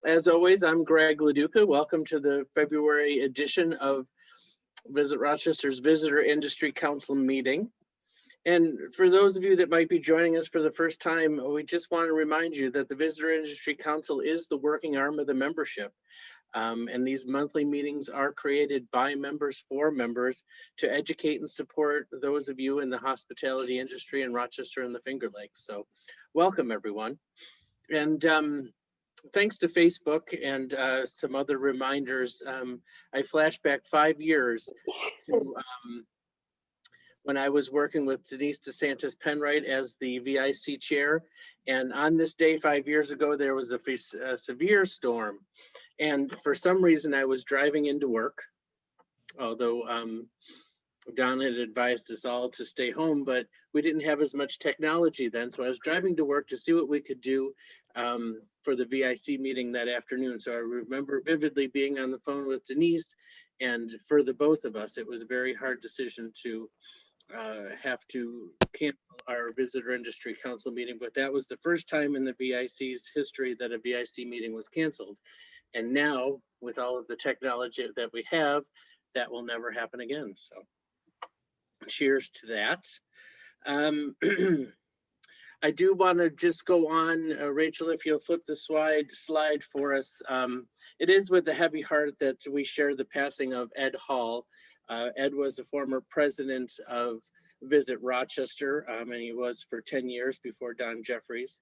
As always, I'm Greg Leduca. Welcome to the February edition of Visit Rochester's Visitor Industry Council meeting. And for those of you that might be joining us for the first time, we just want to remind you that the Visitor Industry Council is the working arm of the membership. And these monthly meetings are created by members for members to educate and support those of you in the hospitality industry in Rochester and the Finger Lakes. So welcome, everyone. And thanks to Facebook and some other reminders, I flashed back 5 years to when I was working with Denise DeSantis Penwright as the VIC chair. And on this day 5 years ago, there was a severe storm. And for some reason, I was driving into work, although Don had advised us all to stay home, but we didn't have as much technology then. So I was driving to work to see what we could do for the VIC meeting that afternoon. So I remember vividly being on the phone with Denise, and for the both of us, it was a very hard decision to have to cancel our Visitor Industry Council meeting, but that was the first time in the VIC's history that a VIC meeting was canceled. And now, with all of the technology that we have, that will never happen again. So cheers to that. I do want to just go on, Rachel, if you'll flip the slide for us. It is with a heavy heart that we share the passing of Ed Hall. Ed was a former president of Visit Rochester, and he was for 10 years before Don Jeffries.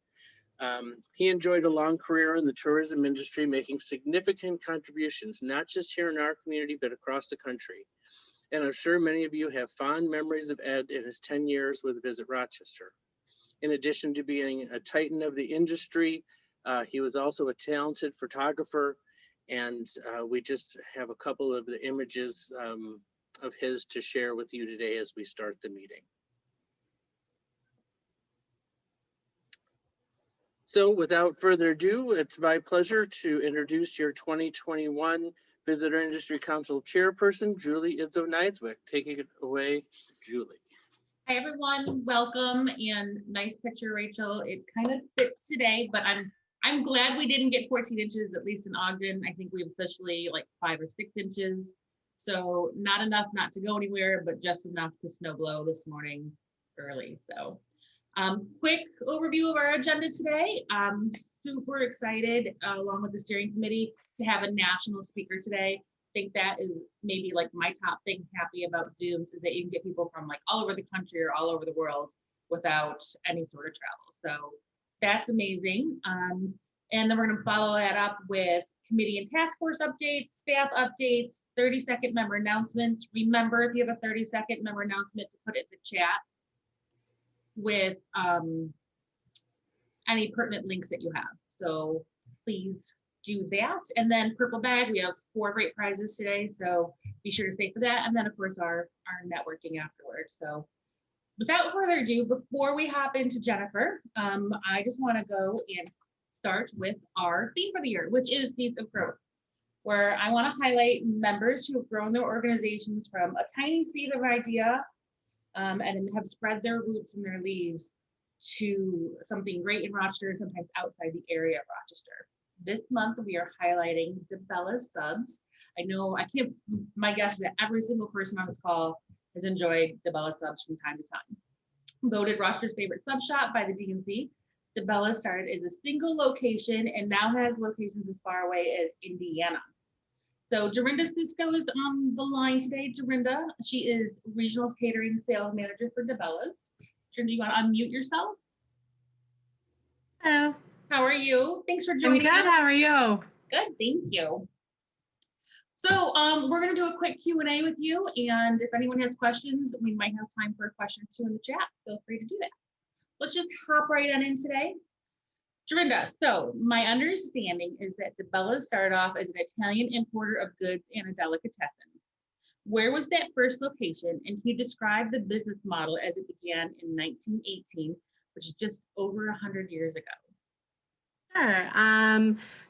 He enjoyed a long career in the tourism industry, making significant contributions, not just here in our community, but across the country. And I'm sure many of you have fond memories of Ed in his 10 years with Visit Rochester. In addition to being a titan of the industry, he was also a talented photographer. And we just have a couple of the images of his to share with you today as we start the meeting. So without further ado, it's my pleasure to introduce your 2021 Visitor Industry Council Chairperson, Julie Izzo-Neidswick. Taking it away, Julie. Hi everyone, welcome, and nice picture, Rachel. It kind of fits today, but I'm glad we didn't get 14 inches, at least in Ogden. I think we officially like 5 or 6 inches. So not enough not to go anywhere, but just enough to snow blow this morning early. So quick overview of our agenda today. Super excited, along with the steering committee, to have a national speaker today. I think that is maybe like my top thing happy about Zooms, is that you can get people from like all over the country or all over the world without any sort of travel. So that's amazing. And then we're going to follow that up with committee and task force updates, staff updates, 30-second member announcements. Remember, if you have a 30-second member announcement, to put it in the chat with any pertinent links that you have. So please do that. And then purple bag, we have 4 great prizes today, so be sure to stay for that. And then of course our networking afterwards. So without further ado, before we hop into Jennifer, I just want to go and start with our theme for the year, which is Seeds of Growth, where I want to highlight members who have grown their organizations from a tiny seed of idea and have spread their roots and their leaves to something great in Rochester, sometimes outside the area of Rochester. This month, we are highlighting Dibellas subs. My guess is that every single person on this call has enjoyed Dibellas subs from time to time. Voted Rochester's favorite sub shop by the DNC, Dibellas started as a single location and now has locations as far away as Indiana. So Dorinda Cisco is on the line today. Dorinda, she is Regional Catering Sales Manager for Dibellas. Dorinda, you want to unmute yourself? Hello. How are you? Thanks for joining us. I'm good. How are you? Good, thank you. So we're going to do a quick Q&A with you, and if anyone has questions, we might have time for a question or two in the chat. Feel free to do that. Let's just hop right on in today. Dorinda, so my understanding is that Dibellas started off as an Italian importer of goods and a delicatessen. Where was that first location, and can you describe the business model as it began in 1918, which is just over 100 years ago? Sure.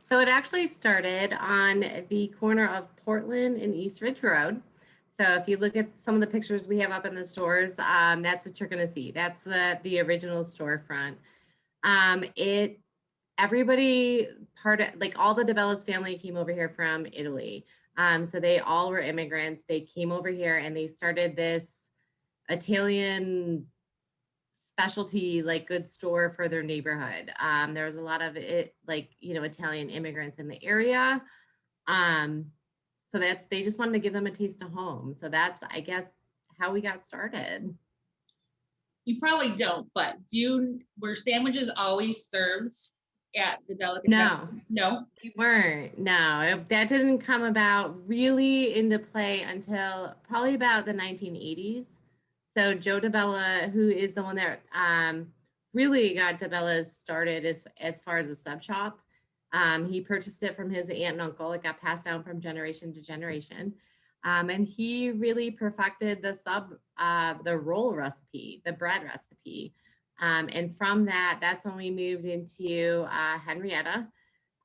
So it actually started on the corner of Portland and East Ridge Road. So if you look at some of the pictures we have up in the stores, that's what you're going to see. That's the original storefront. It everybody like all the Dibellas family came over here from Italy. So they all were immigrants. They came over here and they started this Italian specialty like good store for their neighborhood. There was a lot of it, like, you know, Italian immigrants in the area. So they just wanted to give them a taste of home. So that's, I guess, how we got started. You probably don't, but were sandwiches always served at the delicatessen? No, we weren't. No, that didn't come about really into play until probably about the 1980s. So Joe DiBella, who is the one that really got Dibellas started as far as a sub shop, he purchased it from his aunt and uncle. It got passed down from generation to generation. And he really perfected the roll recipe, the bread recipe. And from that's when we moved into Henrietta.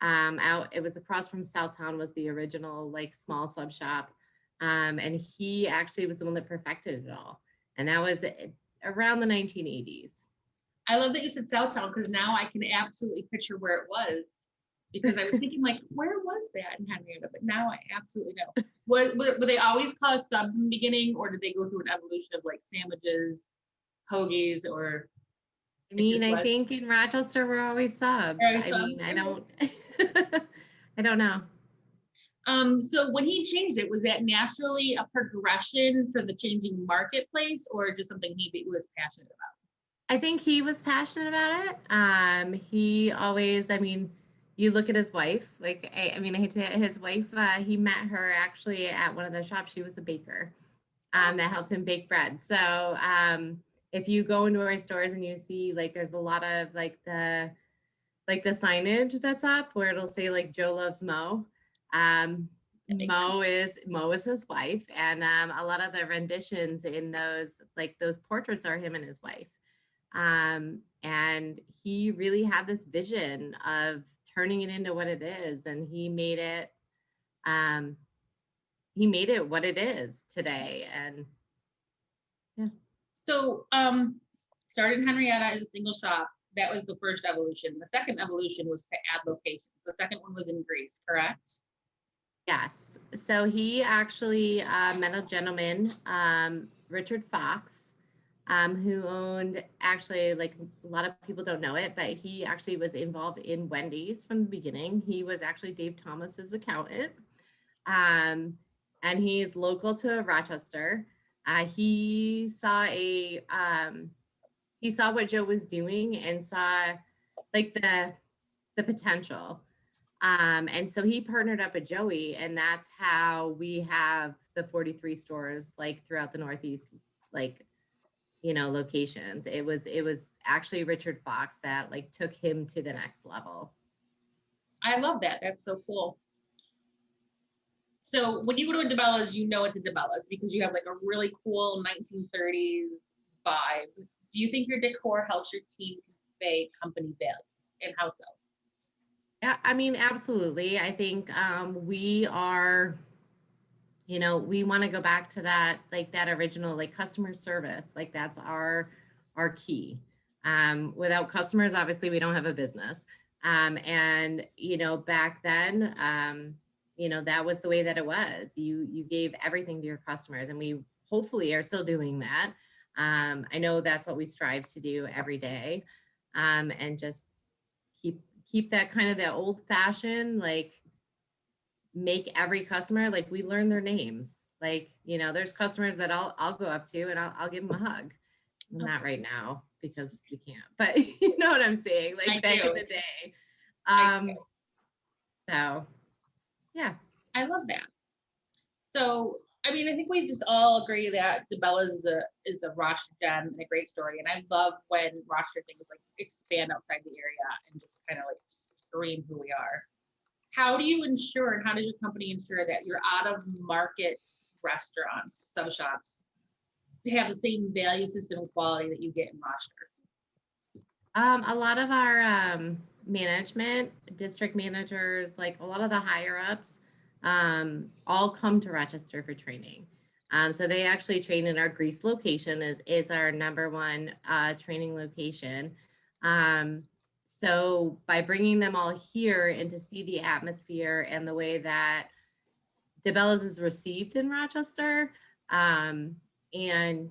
It was across from Southtown was the original like small sub shop. And he actually was the one that perfected it all. And that was around the 1980s. I love that you said Southtown because now I can absolutely picture where it was. Because I was thinking like, where was that in Henrietta? But now I absolutely know. Were they always called subs in the beginning, or did they go through an evolution of like sandwiches, hoagies, or? I mean, I think in Rochester we're always subs. I mean, I don't know. So when he changed it, was that naturally a progression for the changing marketplace, or just something he was passionate about? I think he was passionate about it. He always, I mean, you look at his wife, like, I mean, I hate to, his wife, he met her actually at one of the shops. She was a baker that helped him bake bread. So if you go into our stores and you see, like, there's a lot of like the signage that's up where it'll say like Joe loves Mo. Mo is his wife, and a lot of the renditions in those portraits are him and his wife. And he really had this vision of turning it into what it is, and he made it what it is today. And yeah. So started in Henrietta as a single shop. That was the first evolution. The second evolution was to add locations. The second one was in Greece, correct? Yes. So he actually met a gentleman, Richard Fox, who owned, actually, like a lot of people don't know it, but he actually was involved in Wendy's from the beginning. He was actually Dave Thomas's accountant. And he's local to Rochester. He saw what Joe was doing and saw like the potential. And so he partnered up with Joey, and that's how we have the 43 stores like throughout the Northeast, like, you know, locations. It was actually Richard Fox that like took him to the next level. I love that. That's so cool. So when you go to a Dibellas, you know it's a Dibellas because you have like a really cool 1930s vibe. Do you think your decor helps your team convey company values, and how so? Yeah, I mean, absolutely. I think we are, you know, we want to go back to that, like that original, like customer service, like that's our key. Without customers, obviously we don't have a business. And, you know, back then, you know, that was the way that it was. You gave everything to your customers, and we hopefully are still doing that. I know that's what we strive to do every day. And just keep that kind of that old fashioned, like, make every customer, like, we learn their names. Like, you know, there's customers that I'll go up to and I'll give them a hug. Well, not right now because we can't, but you know what I'm saying? Like back in the day. So yeah. I love that. So, I mean, I think we just all agree that Dibellas is a Rochester gem and a great story. And I love when Rochester things like expand outside the area and just kind of like scream who we are. How do you ensure, and how does your company ensure that your out of market restaurants, sub shops, have the same value system and quality that you get in Rochester? A lot of our management, district managers, like a lot of the higher ups, all come to Rochester for training. So they actually train in our Greece location is our number one training location. So by bringing them all here and to see the atmosphere and the way that Dibellas is received in Rochester, and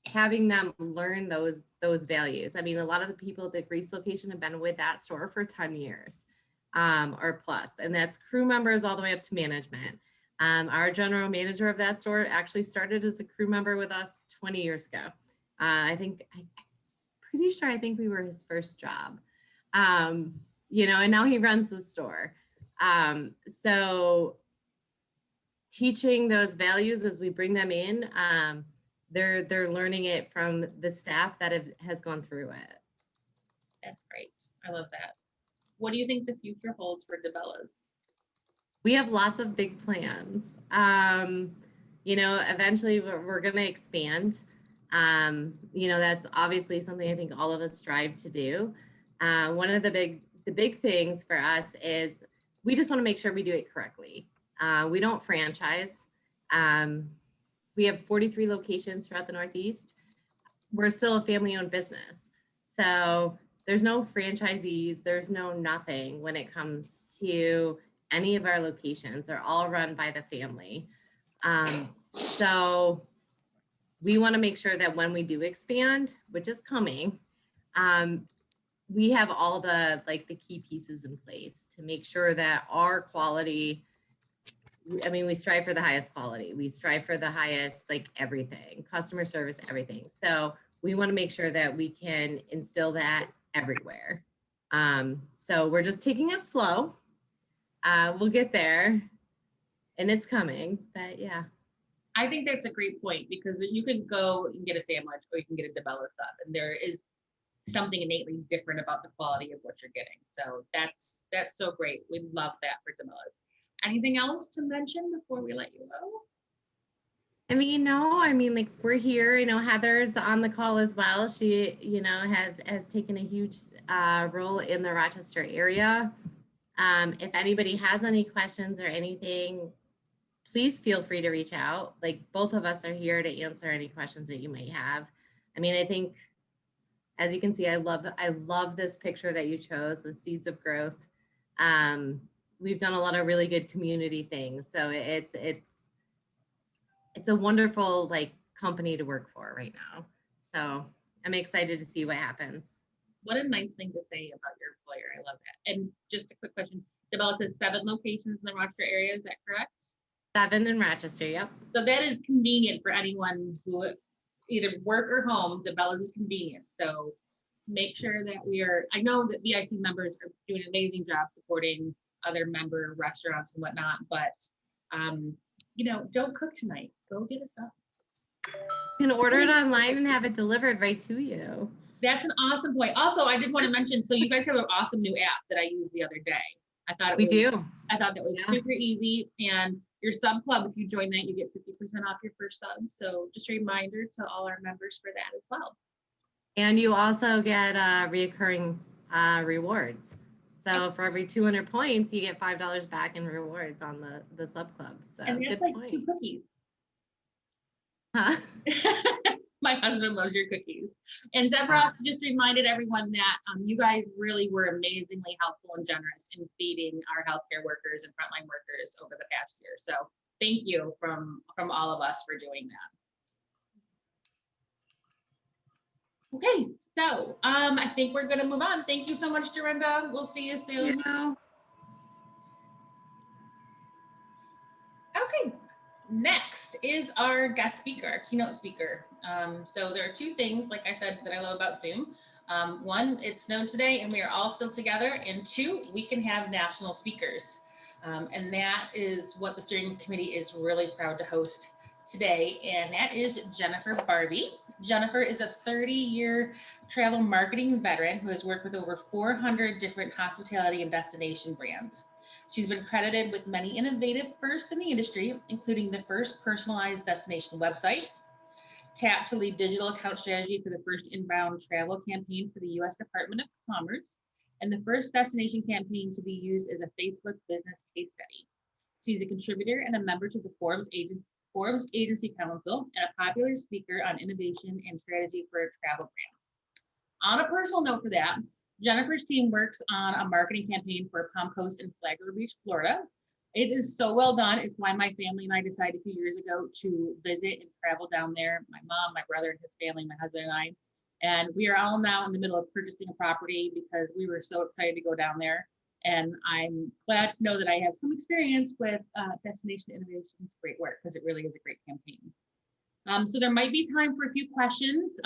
having them learn those values. I mean, a lot of the people at the Greece location have been with that store for 10 years or plus, and that's crew members all the way up to management. Our general manager of that store actually started as a crew member with us 20 years ago. I'm pretty sure I think we were his first job. You know, and now he runs the store. So teaching those values as we bring them in, they're learning it from the staff that has gone through it. That's great. I love that. What do you think the future holds for Dibellas? We have lots of big plans. You know, eventually we're going to expand. You know, that's obviously something I think all of us strive to do. One of the big things for us is we just want to make sure we do it correctly. We don't franchise. We have 43 locations throughout the Northeast. We're still a family-owned business. So there's no franchisees, there's no nothing when it comes to any of our locations. They're all run by the family. So we want to make sure that when we do expand, which is coming, we have all the key pieces in place to make sure that our quality, I mean, we strive for the highest quality. We strive for the highest, everything, customer service, everything. So we want to make sure that we can instill that everywhere. So we're just taking it slow. We'll get there and it's coming, but yeah. I think that's a great point because you can go and get a sandwich or you can get a Dibella sub, and there is something innately different about the quality of what you're getting. So that's so great. We love that for Dibellas. Anything else to mention before we let you go? I mean, no, I mean, we're here, you know, Heather's on the call as well. She, you know, has taken a huge role in the Rochester area. If anybody has any questions or anything, please feel free to reach out. Both of us are here to answer any questions that you might have. I mean, I think, as you can see, I love this picture that you chose, the seeds of growth. We've done a lot of really good community things. So it's a wonderful company to work for right now. So I'm excited to see what happens. What a nice thing to say about your employer. I love that. And just a quick question. Dibella says 7 locations in the Rochester area. Is that correct? 7 in Rochester. Yep. So that is convenient for anyone who either work or home. Dibella is convenient. So make sure that I know that VIC members are doing an amazing job supporting other member restaurants and whatnot, but you know, don't cook tonight. Go get us up. You can order it online and have it delivered right to you. That's an awesome point. Also, I did want to mention, so you guys have an awesome new app that I used the other day. I thought that was super easy, and your sub club, if you join that, you get 50% off your first sub. So just a reminder to all our members for that as well. And you also get reoccurring rewards. So for every 200 points, you get $5 back in rewards on the sub club. So and that's good point. 2 cookies. Huh? My husband loves your cookies. And Deborah just reminded everyone that you guys really were amazingly helpful and generous in feeding our healthcare workers and frontline workers over the past year. So thank you from all of us for doing that. Okay, so I think we're going to move on. Thank you so much, Dorinda. We'll see you soon. Yeah. Okay, next is our guest speaker, our keynote speaker. So there are 2 things, like I said, that I love about Zoom. 1, it snowed today and we are all still together. And 2, we can have national speakers. And that is what the steering committee is really proud to host today. And that is Jennifer Barbee. Jennifer is a 30-year travel marketing veteran who has worked with over 400 different hospitality and destination brands. She's been credited with many innovative firsts in the industry, including the first personalized destination website, tapped to lead digital account strategy for the first inbound travel campaign for the U.S. Department of Commerce, and the first destination campaign to be used as a Facebook business case study. She's a contributor and a member to the Forbes Agency Council and a popular speaker on innovation and strategy for travel brands. On a personal note for that, Jennifer's team works on a marketing campaign for Palm Coast and Flagler Beach, Florida. It is so well done. It's why my family and I decided a few years ago to visit and travel down there. My mom, my brother and his family, my husband and I. And we are all now in the middle of purchasing a property because we were so excited to go down there. And I'm glad to know that I have some experience with Destination Innovation's great work, because it really is a great campaign. So there might be time for a few questions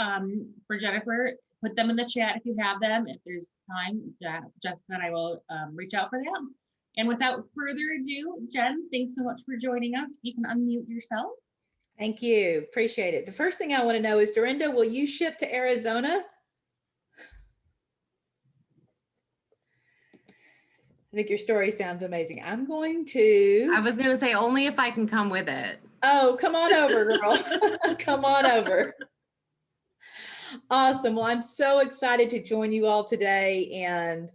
for Jennifer. Put them in the chat if you have them. If there's time, Jessica and I will reach out for that. And without further ado, Jen, thanks so much for joining us. You can unmute yourself. Thank you. Appreciate it. The first thing I want to know is, Dorinda, will you ship to Arizona? I think your story sounds amazing. I'm going to. I was going to say only if I can come with it. Oh, come on over, girl. Come on over. Awesome. Well, I'm so excited to join you all today and,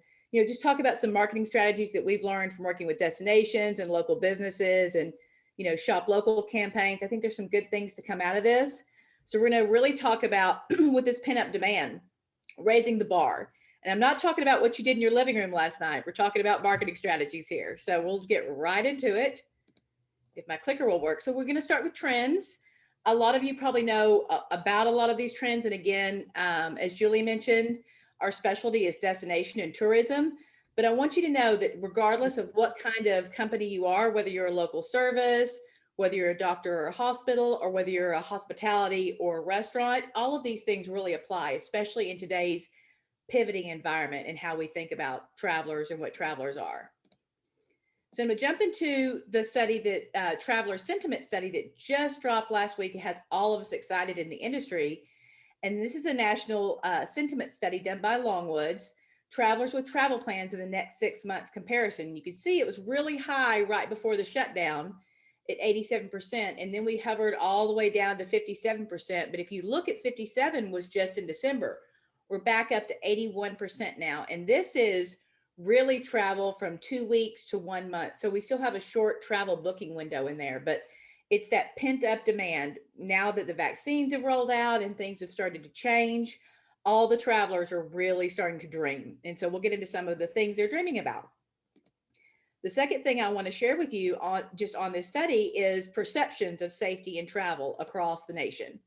just talk about some marketing strategies that we've learned from working with destinations and local businesses and, shop local campaigns. I think there's some good things to come out of this. So we're going to really talk about with this pent-up demand, raising the bar. And I'm not talking about what you did in your living room last night. We're talking about marketing strategies here. So we'll get right into it if my clicker will work. So we're going to start with trends. A lot of you probably know about a lot of these trends. And again, as Julie mentioned, our specialty is destination and tourism. But I want you to know that regardless of what kind of company you are, whether you're a local service, whether you're a doctor or a hospital, or whether you're a hospitality or a restaurant, all of these things really apply, especially in today's pivoting environment and how we think about travelers and what travelers are. So I'm going to jump into the study that traveler sentiment study that just dropped last week. It has all of us excited in the industry. And this is a national sentiment study done by Longwoods, travelers with travel plans in the next 6 months comparison. You can see it was really high right before the shutdown at 87%. And then we hovered all the way down to 57%. But if you look at 57 was just in December, we're back up to 81% now. And this is really travel from 2 weeks to 1 month. So we still have a short travel booking window in there, but it's that pent up demand. Now that the vaccines have rolled out and things have started to change, all the travelers are really starting to dream. And so we'll get into some of the things they're dreaming about. The second thing I want to share with you on this study is perceptions of safety and travel across the nation.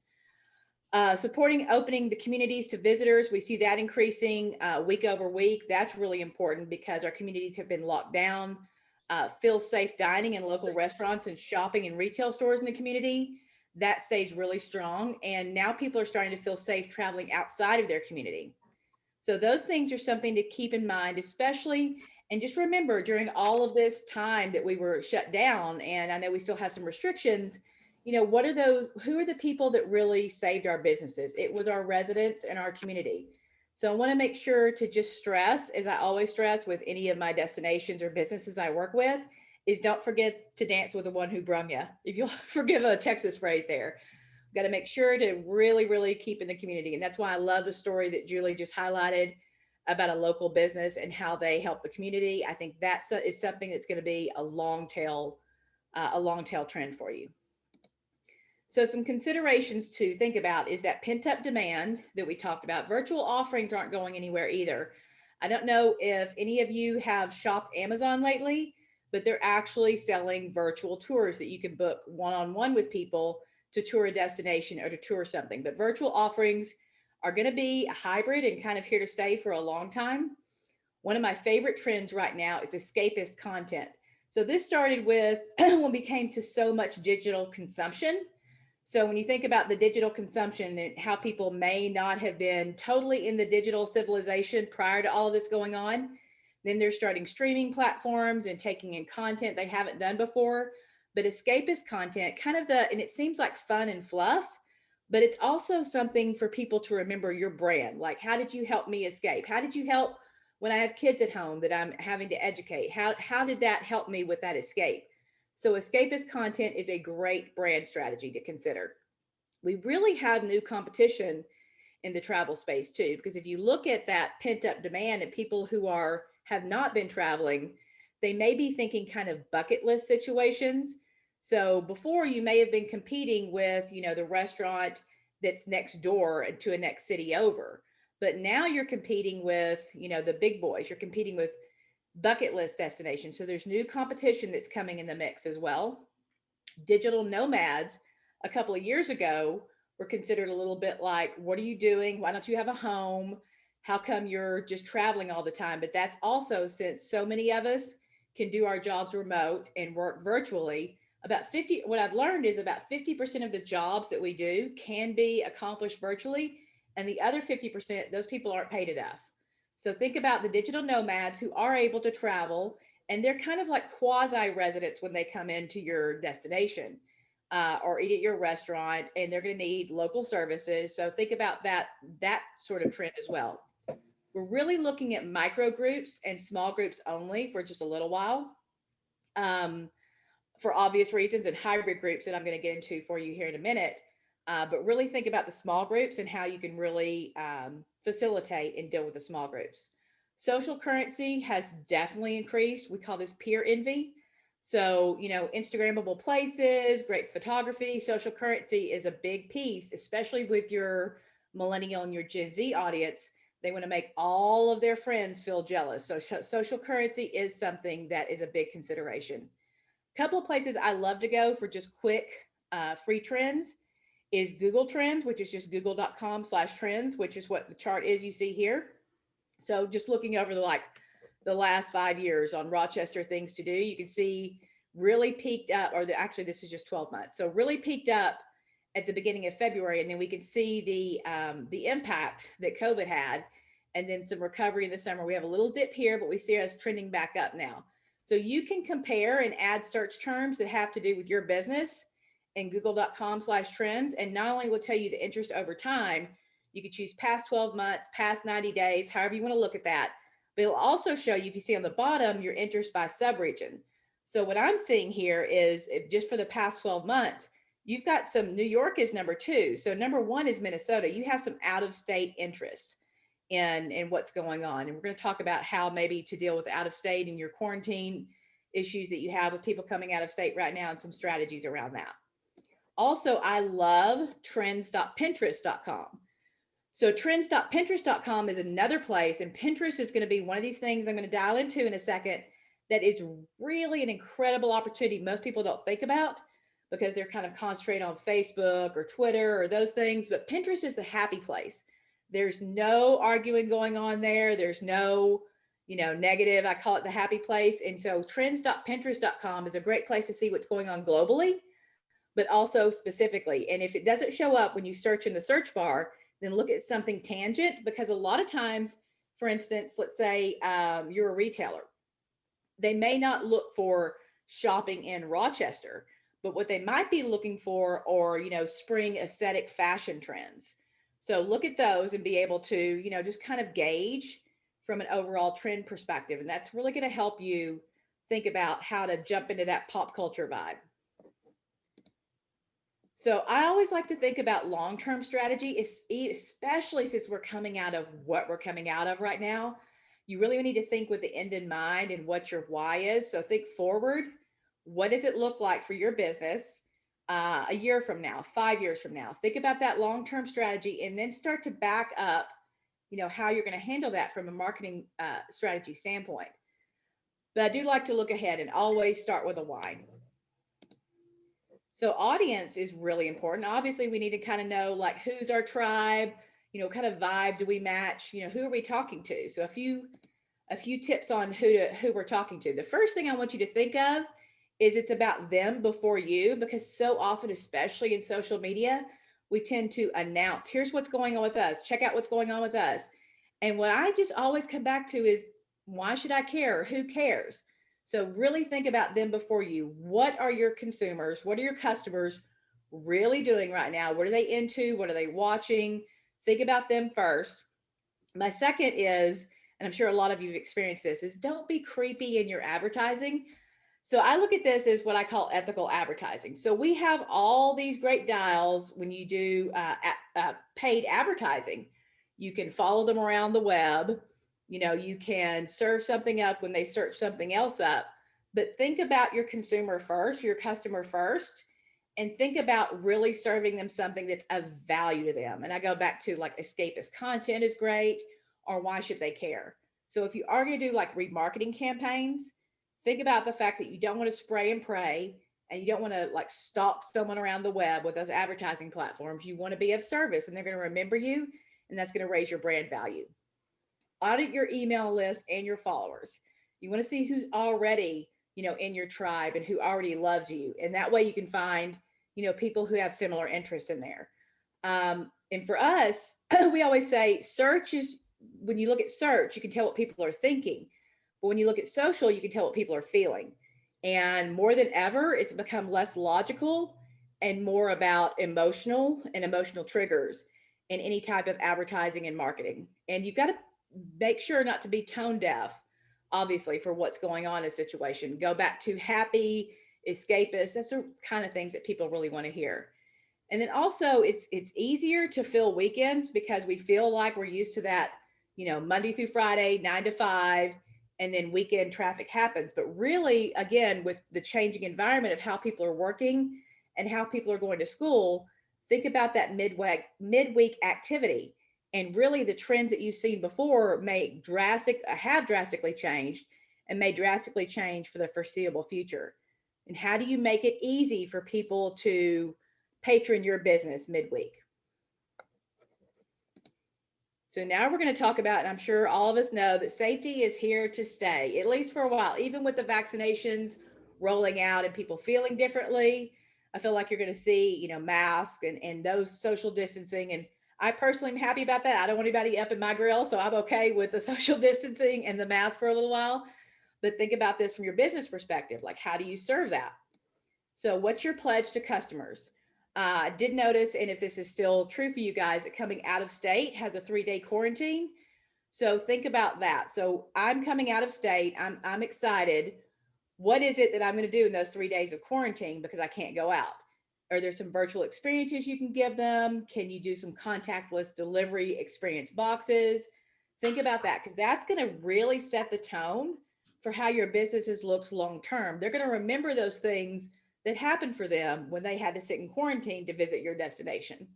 Supporting opening the communities to visitors, we see that increasing week over week. That's really important because our communities have been locked down. Feel safe dining in local restaurants and shopping in retail stores in the community, that stays really strong. And now people are starting to feel safe traveling outside of their community. So those things are something to keep in mind, especially, and just remember during all of this time that we were shut down, and I know we still have some restrictions, what are those, who are the people that really saved our businesses? It was our residents and our community. So I want to make sure to just stress, as I always stress with any of my destinations or businesses I work with, is don't forget to dance with the one who brung you. If you'll forgive a Texas phrase there, got to make sure to really, really keep in the community. And that's why I love the story that Julie just highlighted about a local business and how they help the community. I think that is something that's going to be a long tail trend for you. So some considerations to think about is that pent-up demand that we talked about. Virtual offerings aren't going anywhere either. I don't know if any of you have shopped Amazon lately, but they're actually selling virtual tours that you can book one-on-one with people to tour a destination or to tour something. But virtual offerings are going to be a hybrid and kind of here to stay for a long time. One of my favorite trends right now is escapist content. So this started with when we came to so much digital consumption. So when you think about the digital consumption and how people may not have been totally in the digital civilization prior to all of this going on, then they're starting streaming platforms and taking in content they haven't done before. But escapist content, and it seems like fun and fluff, but it's also something for people to remember your brand. Like, how did you help me escape? How did you help when I have kids at home that I'm having to educate? How did that help me with that escape? So escapist content is a great brand strategy to consider. We really have new competition in the travel space too, because if you look at that pent up demand and people who have not been traveling, they may be thinking kind of bucket list situations. So before you may have been competing with, the restaurant that's next door to a next city over. But now you're competing with, the big boys. You're competing with bucket list destinations. So there's new competition that's coming in the mix as well. Digital nomads a couple of years ago were considered a little bit like, what are you doing? Why don't you have a home? How come you're just traveling all the time? But that's also, since so many of us can do our jobs remote and work virtually, what I've learned is about 50% of the jobs that we do can be accomplished virtually. And the other 50%, those people aren't paid enough. So think about the digital nomads who are able to travel, and they're kind of like quasi residents when they come into your destination or eat at your restaurant, and they're going to need local services. So think about that sort of trend as well. We're really looking at micro groups and small groups only for just a little while, for obvious reasons, and hybrid groups that I'm going to get into for you here in a minute. But really think about the small groups and how you can really facilitate and deal with the small groups. Social currency has definitely increased. We call this peer envy. So, Instagrammable places, great photography, social currency is a big piece, especially with your millennial and your Gen Z audience. They want to make all of their friends feel jealous. So social currency is something that is a big consideration. A couple of places I love to go for just quick free trends is Google Trends, which is just google.com/trends, which is what the chart is you see here. So just looking over the last 5 years on Rochester things to do, you can see really peaked up, actually this is just 12 months. So really peaked up at the beginning of February, and then we can see the impact that COVID had, and then some recovery in the summer. We have a little dip here, but we see us trending back up now. So you can compare and add search terms that have to do with your business in google.com/trends, and not only will tell you the interest over time, you could choose past 12 months, past 90 days, however you want to look at that. But it'll also show you, if you see on the bottom, your interest by subregion. So what I'm seeing here is just for the past 12 months, you've got some, New York is number 2. So number 1 is Minnesota. You have some out of state interest in what's going on. And we're going to talk about how maybe to deal with out of state and your quarantine issues that you have with people coming out of state right now, and some strategies around that. Also, I love trends.pinterest.com. So trends.pinterest.com is another place, and Pinterest is going to be one of these things I'm going to dial into in a second that is really an incredible opportunity most people don't think about because they're kind of concentrated on Facebook or Twitter or those things. But Pinterest is the happy place. There's no arguing going on there. There's no, negative. I call it the happy place. And so trends.pinterest.com is a great place to see what's going on globally, but also specifically. And if it doesn't show up when you search in the search bar, then look at something tangent, because a lot of times, for instance, let's say you're a retailer. They may not look for shopping in Rochester, but what they might be looking for are, spring aesthetic fashion trends. So look at those and be able to, just kind of gauge from an overall trend perspective. And that's really going to help you think about how to jump into that pop culture vibe. So I always like to think about long-term strategy, especially since we're coming out of what we're coming out of right now. You really need to think with the end in mind and what your why is. So think forward. What does it look like for your business a year from now, 5 years from now? Think about that long-term strategy, and then start to back up, how you're going to handle that from a marketing strategy standpoint. But I do like to look ahead and always start with a why. So audience is really important. Obviously, we need to kind of know, like, who's our tribe, kind of vibe do we match, who are we talking to? So a few tips on who we're talking to. The first thing I want you to think of is it's about them before you, because so often, especially in social media, we tend to announce, here's what's going on with us. Check out what's going on with us. And what I just always come back to is, why should I care? Who cares? So really think about them before you. What are your consumers? What are your customers really doing right now? What are they into? What are they watching? Think about them first. My second is, and I'm sure a lot of you have experienced this, is don't be creepy in your advertising. So I look at this as what I call ethical advertising. So we have all these great dials when you do paid advertising. You can follow them around the web. You can serve something up when they search something else up, but think about your consumer first, your customer first, and think about really serving them something that's of value to them. And I go back to like escapist content is great, or why should they care? So if you are going to do like remarketing campaigns, think about the fact that you don't want to spray and pray, and you don't want to like stalk someone around the web with those advertising platforms. You want to be of service, and they're going to remember you, and that's going to raise your brand value. Audit your email list and your followers. You want to see who's already, in your tribe and who already loves you. And that way you can find, people who have similar interests in there. And for us, we always say search is, when you look at search, you can tell what people are thinking. But when you look at social, you can tell what people are feeling. And more than ever, it's become less logical and more about emotional triggers in any type of advertising and marketing. And you've got to make sure not to be tone deaf, obviously, for what's going on in a situation. Go back to happy, escapist. That's the kind of things that people really want to hear. And then also it's easier to fill weekends because we feel like we're used to that, Monday through Friday, 9 to 5, and then weekend traffic happens. But really, again, with the changing environment of how people are working and how people are going to school, think about that midweek activity. And really the trends that you've seen before have drastically changed and may drastically change for the foreseeable future. And how do you make it easy for people to patron your business midweek? So now we're going to talk about, and I'm sure all of us know that safety is here to stay, at least for a while, even with the vaccinations rolling out and people feeling differently. I feel like you're going to see, masks and those social distancing. And I personally am happy about that. I don't want anybody up in my grill, so I'm okay with the social distancing and the mask for a little while. But think about this from your business perspective. Like, how do you serve that? So what's your pledge to customers? I did notice, and if this is still true for you guys, that coming out of state has a 3-day quarantine. So think about that. So I'm coming out of state. I'm excited. What is it that I'm going to do in those 3 days of quarantine because I can't go out? Are there some virtual experiences you can give them? Can you do some contactless delivery experience boxes? Think about that, because that's going to really set the tone for how your businesses look long term. They're going to remember those things that happened for them when they had to sit in quarantine to visit your destination.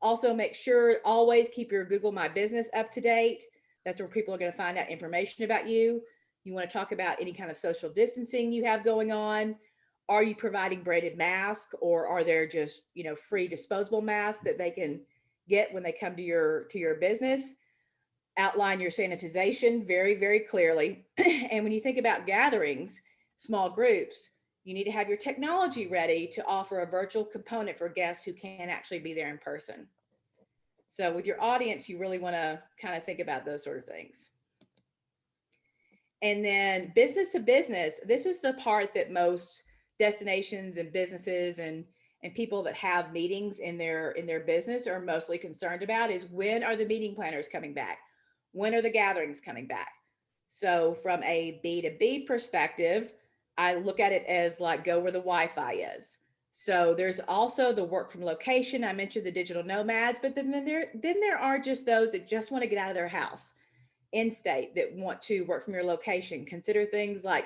Also, make sure always keep your Google My Business up to date. That's where people are going to find out information about you. You want to talk about any kind of social distancing you have going on. Are you providing branded masks, or are there just, free disposable masks that they can get when they come to your business? Outline your sanitization very, very clearly. And when you think about gatherings, small groups, you need to have your technology ready to offer a virtual component for guests who can't actually be there in person. So with your audience, you really want to kind of think about those sort of things. And then business to business, this is the part that most destinations and businesses and people that have meetings in their business are mostly concerned about, is when are the meeting planners coming back? When are the gatherings coming back? So from a B2B perspective, I look at it as like go where the Wi-Fi is. So there's also the work from location. I mentioned the digital nomads, but then there are just those that just want to get out of their house in state that want to work from your location. Consider things like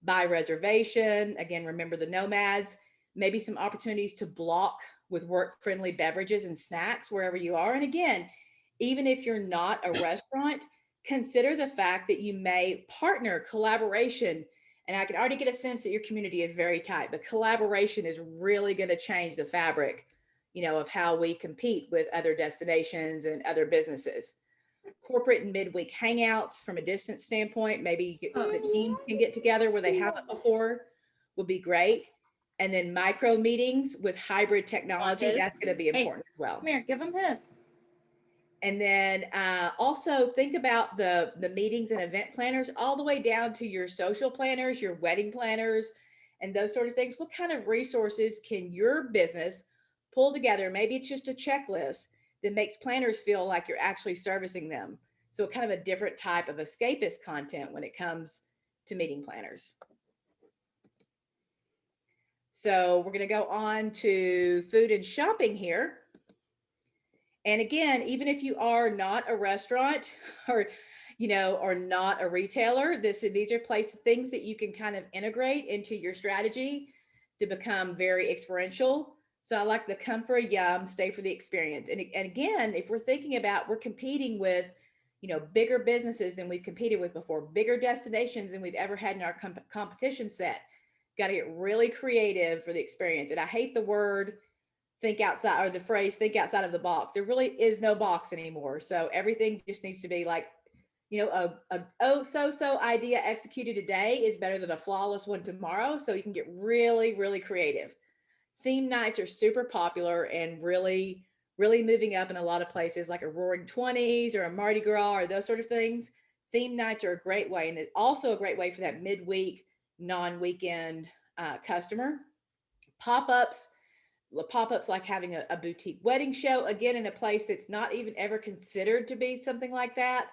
by reservation. Again, remember the nomads, maybe some opportunities to block with work-friendly beverages and snacks wherever you are. And again, even if you're not a restaurant, consider the fact that you may partner, collaboration. And I can already get a sense that your community is very tight, but collaboration is really going to change the fabric, of how we compete with other destinations and other businesses. Corporate and midweek hangouts from a distance standpoint, maybe the team can get together where they haven't before, would be great. And then micro meetings with hybrid technology, that's going to be important as well. Come here, give him his. And then also think about the meetings and event planners all the way down to your social planners, your wedding planners, and those sort of things. What kind of resources can your business pull together? Maybe it's just a checklist that makes planners feel like you're actually servicing them. So kind of a different type of escapist content when it comes to meeting planners. So we're going to go on to food and shopping here. And again, even if you are not a restaurant or not a retailer, these are things that you can kind of integrate into your strategy to become very experiential. So I like the come for a yum, stay for the experience. And again, if we're thinking about, we're competing with, bigger businesses than we've competed with before, bigger destinations than we've ever had in our competition set. Got to get really creative for the experience. And I hate the word think outside, or the phrase think outside of the box. There really is no box anymore. So everything just needs to be like, so idea executed today is better than a flawless one tomorrow. So you can get really, really creative. Theme nights are super popular and really, really moving up in a lot of places, like a Roaring 20s or a Mardi Gras or those sort of things. Theme nights are a great way. And it's also a great way for that midweek, non-weekend customer. Pop-ups like having a boutique wedding show, again, in a place that's not even ever considered to be something like that.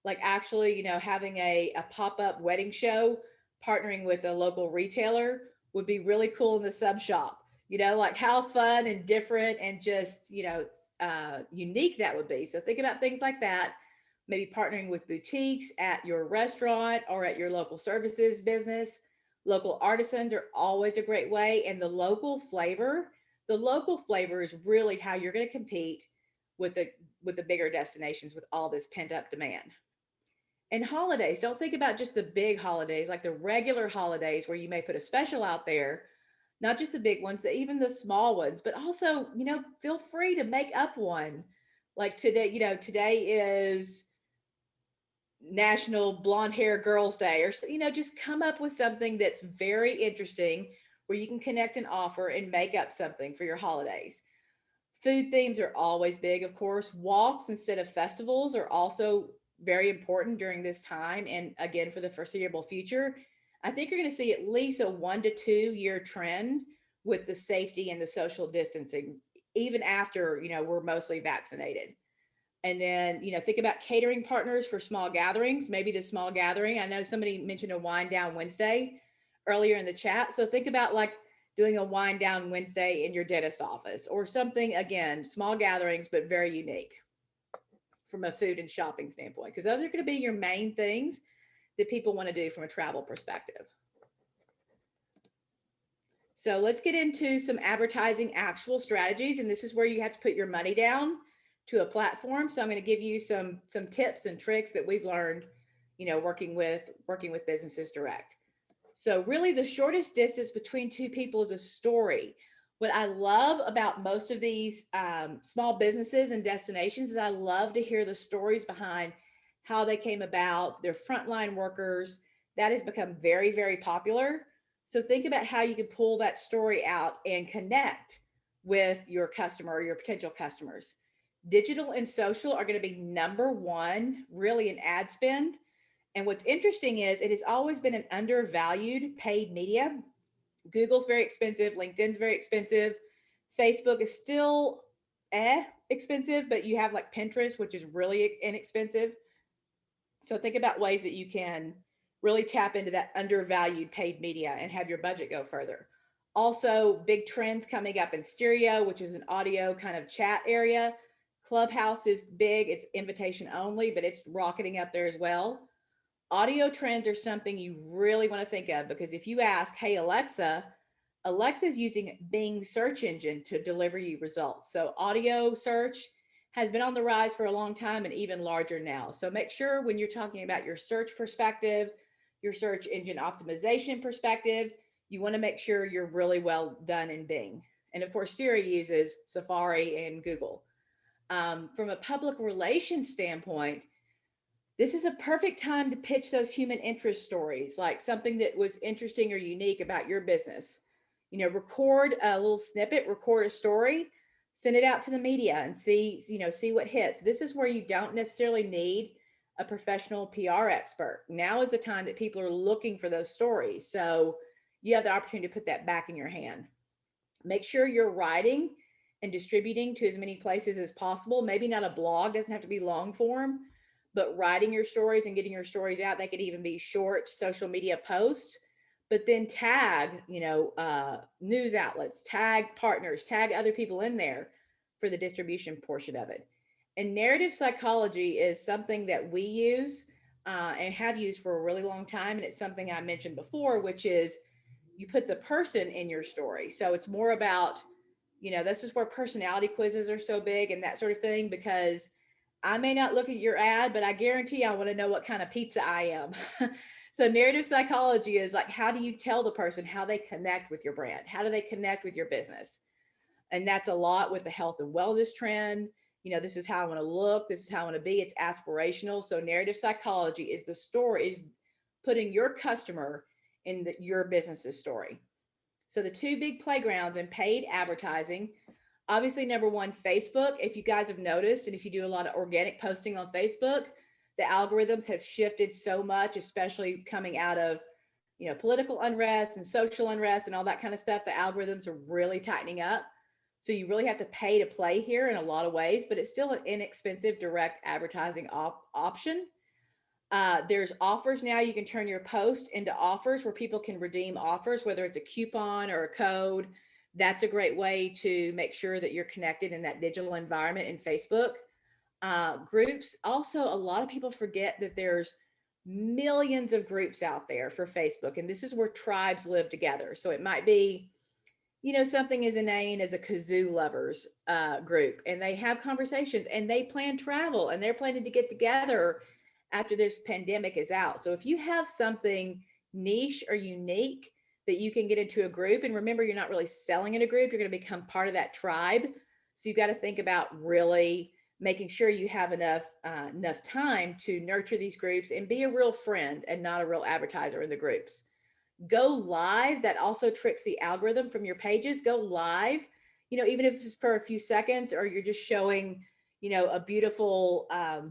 Like actually, having a pop-up wedding show, partnering with a local retailer would be really cool in the sub shop. Like how fun and different and just, unique that would be. So think about things like that. Maybe partnering with boutiques at your restaurant or at your local services business. Local artisans are always a great way. And the local flavor is really how you're going to compete with the bigger destinations with all this pent up demand. And holidays, don't think about just the big holidays, like the regular holidays where you may put a special out there, not just the big ones, even the small ones, but also, feel free to make up one. Like today, today is National Blonde Hair Girls Day, or, just come up with something that's very interesting where you can connect and offer and make up something for your holidays. Food themes are always big, of course. Walks instead of festivals are also very important during this time. And again, for the foreseeable future, I think you're going to see at least a 1 to 2 year trend with the safety and the social distancing, even after, we're mostly vaccinated. And then, think about catering partners for small gatherings, maybe the small gathering. I know somebody mentioned a wind down Wednesday earlier in the chat. So think about like doing a wind down Wednesday in your dentist office or something, again, small gatherings, but very unique from a food and shopping standpoint, because those are going to be your main things that people want to do from a travel perspective. So let's get into some advertising actual strategies. And this is where you have to put your money down to a platform. So I'm going to give you some tips and tricks that we've learned, working with businesses direct. So really the shortest distance between two people is a story. What I love about most of these small businesses and destinations is I love to hear the stories behind how they came about, their frontline workers. That has become very, very popular. So think about how you can pull that story out and connect with your customer or your potential customers. Digital and social are going to be number one, really, in ad spend. And what's interesting is it has always been an undervalued paid media. Google's very expensive. LinkedIn's very expensive. Facebook is still expensive, but you have like Pinterest, which is really inexpensive. So think about ways that you can really tap into that undervalued paid media and have your budget go further. Also, big trends coming up in stereo, which is an audio kind of chat area. Clubhouse is big. It's invitation only, but it's rocketing up there as well. Audio trends are something you really want to think of, because if you ask, hey, Alexa's using Bing search engine to deliver you results. So audio search has been on the rise for a long time and even larger now. So make sure when you're talking about your search perspective, your search engine optimization perspective, you want to make sure you're really well done in Bing. And of course, Siri uses Safari and Google. From a public relations standpoint, this is a perfect time to pitch those human interest stories, like something that was interesting or unique about your business. Record a little snippet, record a story, send it out to the media and see what hits. This is where you don't necessarily need a professional PR expert. Now is the time that people are looking for those stories. So you have the opportunity to put that back in your hand. Make sure you're writing and distributing to as many places as possible. Maybe not a blog, doesn't have to be long form, but writing your stories and getting your stories out. They could even be short social media posts, but then tag, news outlets, tag partners, tag other people in there for the distribution portion of it. And narrative psychology is something that we use and have used for a really long time. And it's something I mentioned before, which is, you put the person in your story. So it's more about, this is where personality quizzes are so big and that sort of thing, because I may not look at your ad, but I guarantee I want to know what kind of pizza I am. So narrative psychology is like, how do you tell the person how they connect with your brand? How do they connect with your business? And that's a lot with the health and wellness trend. This is how I want to look. This is how I want to be. It's aspirational. So narrative psychology is the story, is putting your customer in your business's story. So the two big playgrounds in paid advertising, obviously, number one, Facebook. If you guys have noticed, and if you do a lot of organic posting on Facebook, the algorithms have shifted so much, especially coming out of, political unrest and social unrest and all that kind of stuff. The algorithms are really tightening up. So you really have to pay to play here in a lot of ways, but it's still an inexpensive direct advertising option. There's offers now. You can turn your post into offers where people can redeem offers, whether it's a coupon or a code. That's a great way to make sure that you're connected in that digital environment in Facebook. Groups. Also, a lot of people forget that there's millions of groups out there for Facebook, and this is where tribes live together. So it might be, something as inane as a kazoo lovers group, and they have conversations and they plan travel and they're planning to get together after this pandemic is out. So if you have something niche or unique that you can get into a group, and remember, you're not really selling in a group, you're going to become part of that tribe. So you've got to think about really making sure you have enough time to nurture these groups and be a real friend and not a real advertiser in the groups. Go live. That also tricks the algorithm from your pages. Go live, even if it's for a few seconds, or you're just showing, a beautiful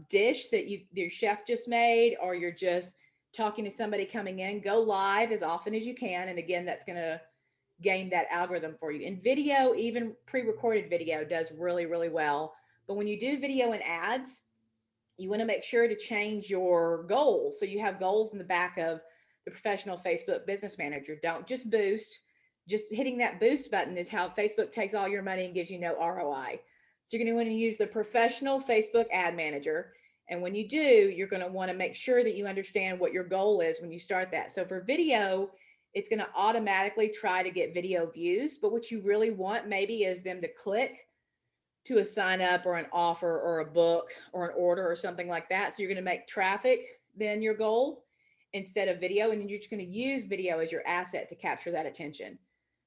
dish that your chef just made, or you're just talking to somebody coming in. Go live as often as you can. And again, that's going to game that algorithm for you. And video, even pre-recorded video, does really, really well. But when you do video and ads, you want to make sure to change your goals. So you have goals in the back of the professional Facebook business manager. Don't just boost. Just hitting that boost button is how Facebook takes all your money and gives you no ROI. So you're going to want to use the professional Facebook ad manager. And when you do, you're going to want to make sure that you understand what your goal is when you start that. So for video, it's going to automatically try to get video views. But what you really want maybe is them to click to a sign up or an offer or a book or an order or something like that. So you're going to make traffic then your goal instead of video. And then you're just going to use video as your asset to capture that attention.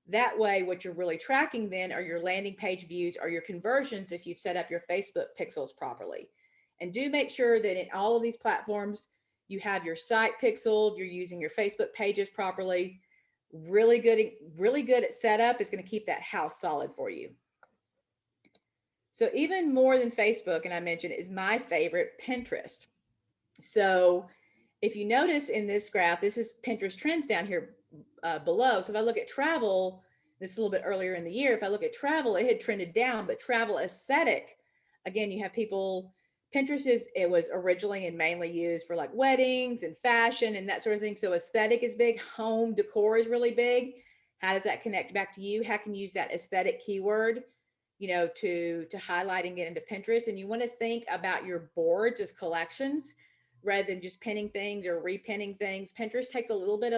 That way, what you're really tracking then are your landing page views or your conversions if you've set up your Facebook pixels properly. And do make sure that in all of these platforms, you have your site pixeled, you're using your Facebook pages properly. Really good at setup is going to keep that house solid for you. So even more than Facebook, and I mentioned, is my favorite, Pinterest. So if you notice in this graph, this is Pinterest trends down here below. So if I look at travel, this is a little bit earlier in the year. If I look at travel, it had trended down, but travel aesthetic, again, you have people, Pinterest it was originally and mainly used for like weddings and fashion and that sort of thing. So aesthetic is big, home decor is really big. How does that connect back to you? How can you use that aesthetic keyword, to highlight and get into Pinterest? And you want to think about your boards as collections rather than just pinning things or repinning things. Pinterest takes a little bit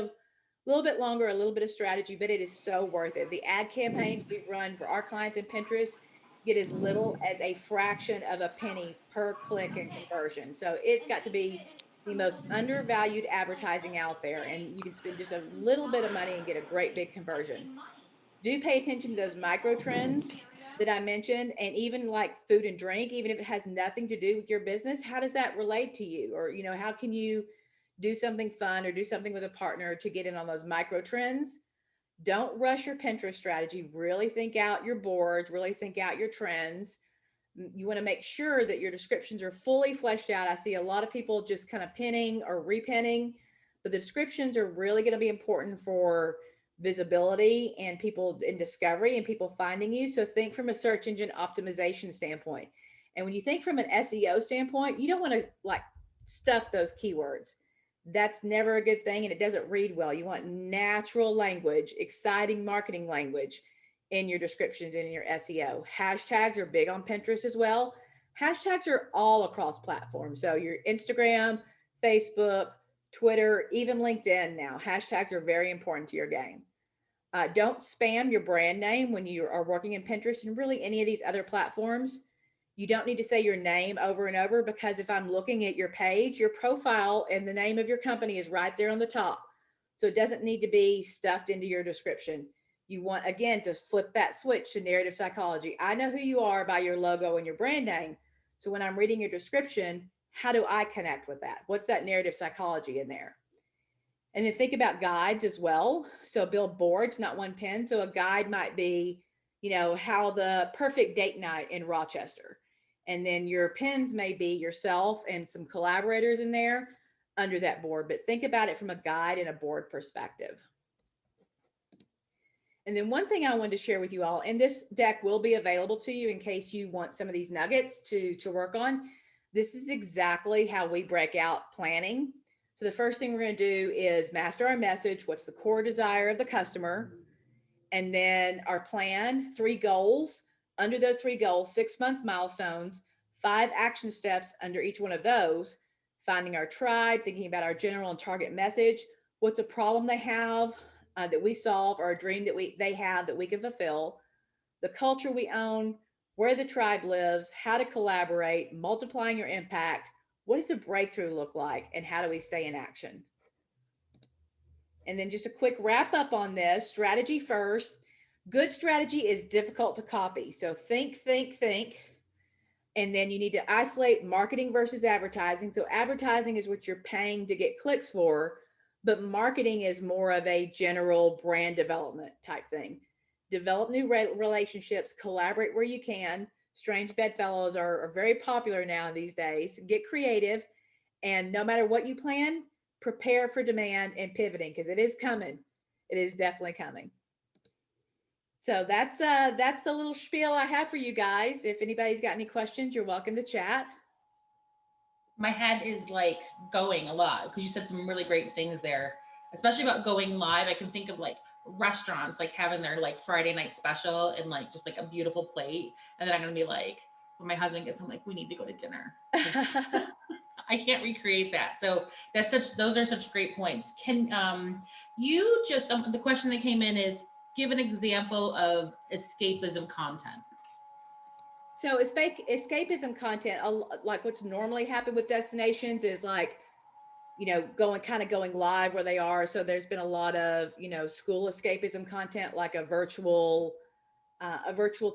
longer, a little bit of strategy, but it is so worth it. The ad campaigns we've run for our clients in Pinterest get as little as a fraction of a penny per click and conversion. So it's got to be the most undervalued advertising out there. And you can spend just a little bit of money and get a great big conversion. Do pay attention to those micro trends that I mentioned, and even like food and drink, even if it has nothing to do with your business, how does that relate to you? Or, how can you do something fun or do something with a partner to get in on those micro trends? Don't rush your Pinterest strategy. Really think out your boards, really think out your trends. You want to make sure that your descriptions are fully fleshed out. I see a lot of people just kind of pinning or repinning, but the descriptions are really going to be important for visibility and people in discovery and people finding you. So think from a search engine optimization standpoint. And when you think from an SEO standpoint, you don't want to like stuff those keywords. That's never a good thing, and it doesn't read well. You want natural language, exciting marketing language in your descriptions and in your SEO. Hashtags are big on Pinterest as well. Hashtags are all across platforms. So your Instagram, Facebook, Twitter, even LinkedIn now. Hashtags are very important to your game. Don't spam your brand name when you are working in Pinterest and really any of these other platforms. You don't need to say your name over and over, because if I'm looking at your page, your profile and the name of your company is right there on the top. So it doesn't need to be stuffed into your description. You want, again, to flip that switch to narrative psychology. I know who you are by your logo and your brand name. So when I'm reading your description, how do I connect with that? What's that narrative psychology in there? And then think about guides as well. So build boards, not one pin. So a guide might be, how the perfect date night in Rochester. And then your pins may be yourself and some collaborators in there under that board. But think about it from a guide and a board perspective. And then one thing I wanted to share with you all, and this deck will be available to you in case you want some of these nuggets to work on. This is exactly how we break out planning. So the first thing we're going to do is master our message. What's the core desire of the customer? And then our plan, 3 goals. Under those 3 goals, 6-month milestones, 5 action steps under each one of those. Finding our tribe, thinking about our general and target message. What's a problem they have that we solve, or a dream that they have that we can fulfill. The culture we own, where the tribe lives, how to collaborate, multiplying your impact. What does a breakthrough look like, and how do we stay in action? And then just a quick wrap up on this. Strategy first. Good strategy is difficult to copy. So think. And then you need to isolate marketing versus advertising. So advertising is what you're paying to get clicks for, but marketing is more of a general brand development type thing. Develop new relationships, collaborate where you can. Strange bedfellows are very popular now these days. Get creative, and no matter what you plan, prepare for demand and pivoting, because it is coming. It is definitely coming. So that's the little spiel I have for you guys. If anybody's got any questions, you're welcome to chat. My head is like going a lot because you said some really great things there, especially about going live. I can think of like restaurants like having their like Friday night special and like just like a beautiful plate, and then I'm gonna be like, when my husband gets home, like, we need to go to dinner. I can't recreate that. So those are such great points. Can you just the question that came in is, give an example of escapism content. So escapism content, like what's normally happened with destinations is like, going live where they are. So there's been a lot of, school escapism content, like a virtual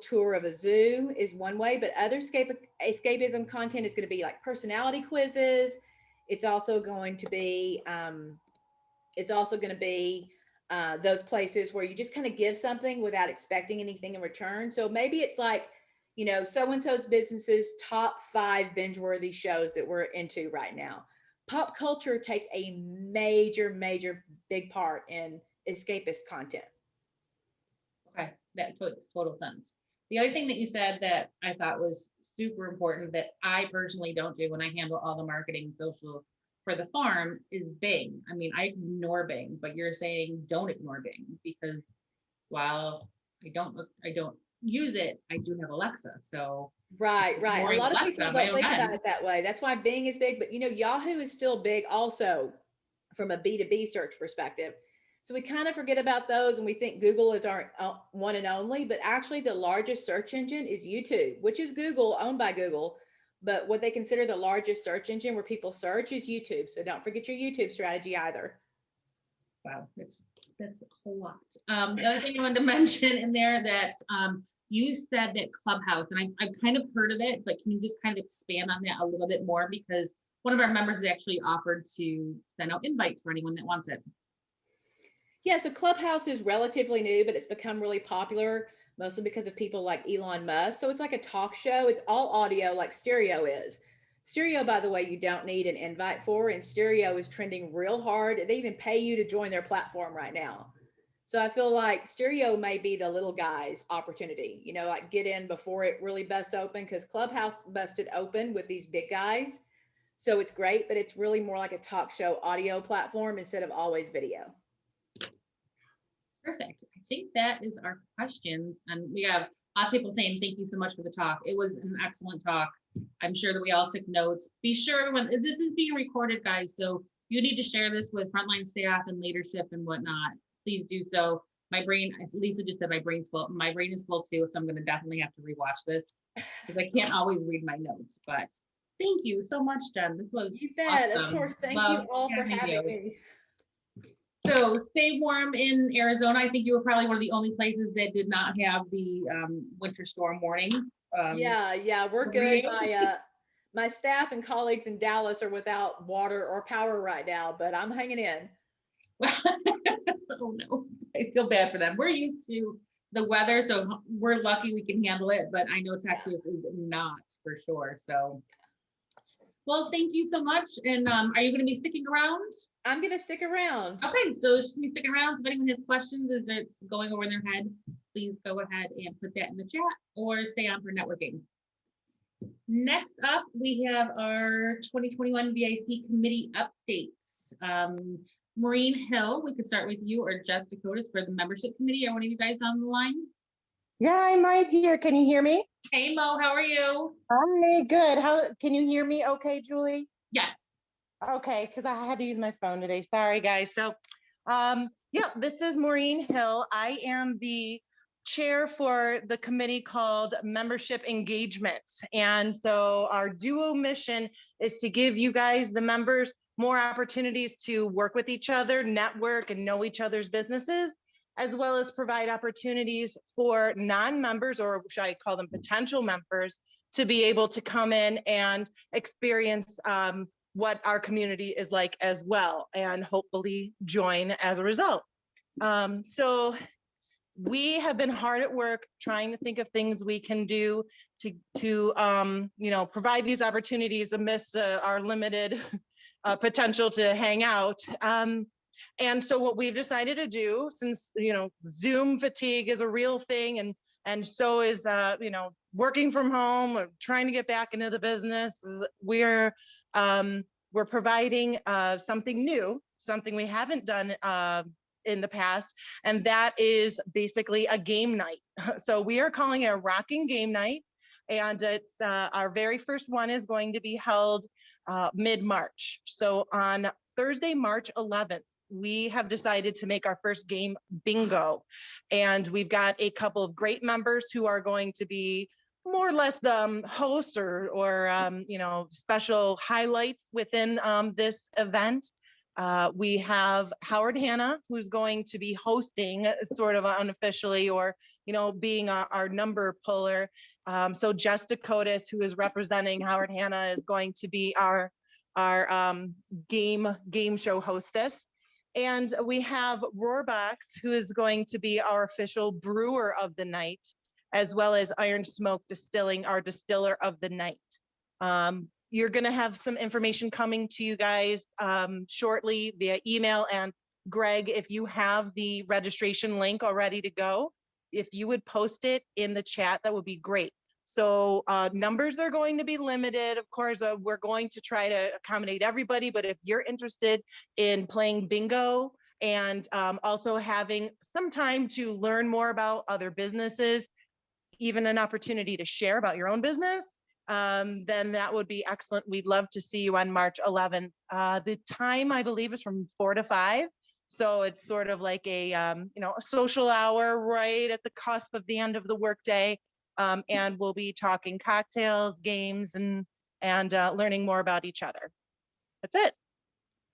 tour of a zoo is one way, but other escapism content is going to be like personality quizzes. It's also going to be, those places where you just kind of give something without expecting anything in return. So maybe it's like, so-and-so's business's top 5 binge-worthy shows that we're into right now. Pop culture takes a major big part in escapist content. Okay, that makes total sense. The other thing that you said that I thought was super important that I personally don't do when I handle all the marketing social for the farm is Bing. I mean, I ignore Bing, but you're saying don't ignore Bing, because while I don't use it, I do have Alexa. So right. A lot of people don't think about it that way. That's why Bing is big, but Yahoo is still big also from a B2B search perspective. So we kind of forget about those and we think Google is our one and only, but actually the largest search engine is YouTube, which is Google, owned by Google. But what they consider the largest search engine where people search is YouTube. So don't forget your YouTube strategy either. Wow, that's a whole lot. The other thing I wanted to mention in there that you said that Clubhouse, and I've kind of heard of it, but can you just kind of expand on that a little bit more? Because one of our members actually offered to send out invites for anyone that wants it. Yeah, so Clubhouse is relatively new, but it's become really popular, mostly because of people like Elon Musk. So it's like a talk show. It's all audio like stereo is. Stereo, by the way, you don't need an invite for, and stereo is trending real hard. They even pay you to join their platform right now. So I feel like stereo may be the little guy's opportunity, like get in before it really busts open, because Clubhouse busted open with these big guys. So it's great, but it's really more like a talk show audio platform instead of always video. Perfect. I think that is our questions. And we have lots of people saying, thank you so much for the talk. It was an excellent talk. I'm sure that we all took notes. Be sure everyone, this is being recorded, guys. So you need to share this with frontline staff and leadership and whatnot. Please do so. My brain, as Lisa just said, my brain's full. My brain is full too, so I'm gonna definitely have to rewatch this because I can't always read my notes. But thank you so much, Jen. This was You bet. Of awesome. course. Thank Love you all for having having you. me. So stay warm in Arizona. I think you were probably one of the only places that did not have the winter storm warning. Yeah, we're good. My staff and colleagues in Dallas are without water or power right now, but I'm hanging in. Oh no, I feel bad for them. We're used to the weather, so we're lucky we can handle it, but I know Texas is not for sure. So, well, thank you so much. And are you going to be sticking around? I'm going to stick around. Okay, so she's sticking around. So if anyone has questions as it's going over in their head, please go ahead and put that in the chat or stay on for networking. Next up, we have our 2021 VIC committee updates. Maureen Hill, we could start with you, or Jess Dakotas for the membership committee. Are one of you guys on the line? Yeah, I'm right here. Can you hear me? Hey Mo, how are you? Hi, good. How can you hear me okay, Julie? Yes. Okay, because I had to use my phone today. Sorry, guys. So, yeah, this is Maureen Hill. I am the chair for the committee called Membership Engagement. And so our duo mission is to give you guys, the members, more opportunities to work with each other, network, and know each other's businesses, as well as provide opportunities for non-members, or should I call them potential members, to be able to come in and experience what our community is like as well, and hopefully join as a result. So we have been hard at work trying to think of things we can do to provide these opportunities amidst our limited potential to hang out. And so what we've decided to do, since Zoom fatigue is a real thing, and so is working from home or trying to get back into the business, we're providing something new, something we haven't done in the past, and that is basically a game night. So we are calling it a rocking game night, and it's our very first one is going to be held mid-March. So on Thursday, March 11th, we have decided to make our first game bingo, and we've got a couple of great members who are going to be more or less the hosts or special highlights within this event. We have Howard Hanna, who's going to be hosting sort of unofficially, or, being our number puller. So Jess Dakotas, who is representing Howard Hanna, is going to be our game show hostess. And we have Rohrbox, who is going to be our official brewer of the night, as well as Iron Smoke Distilling, our distiller of the night. You're going to have some information coming to you guys shortly via email. And Greg, if you have the registration link already to go, if you would post it in the chat, that would be great. So numbers are going to be limited. Of course, we're going to try to accommodate everybody, but if you're interested in playing bingo and also having some time to learn more about other businesses, even an opportunity to share about your own business, then that would be excellent. We'd love to see you on March 11th. The time, I believe, is from 4 to 5. So it's sort of like a social hour right at the cusp of the end of the workday. And we'll be talking cocktails, games, and learning more about each other. That's it.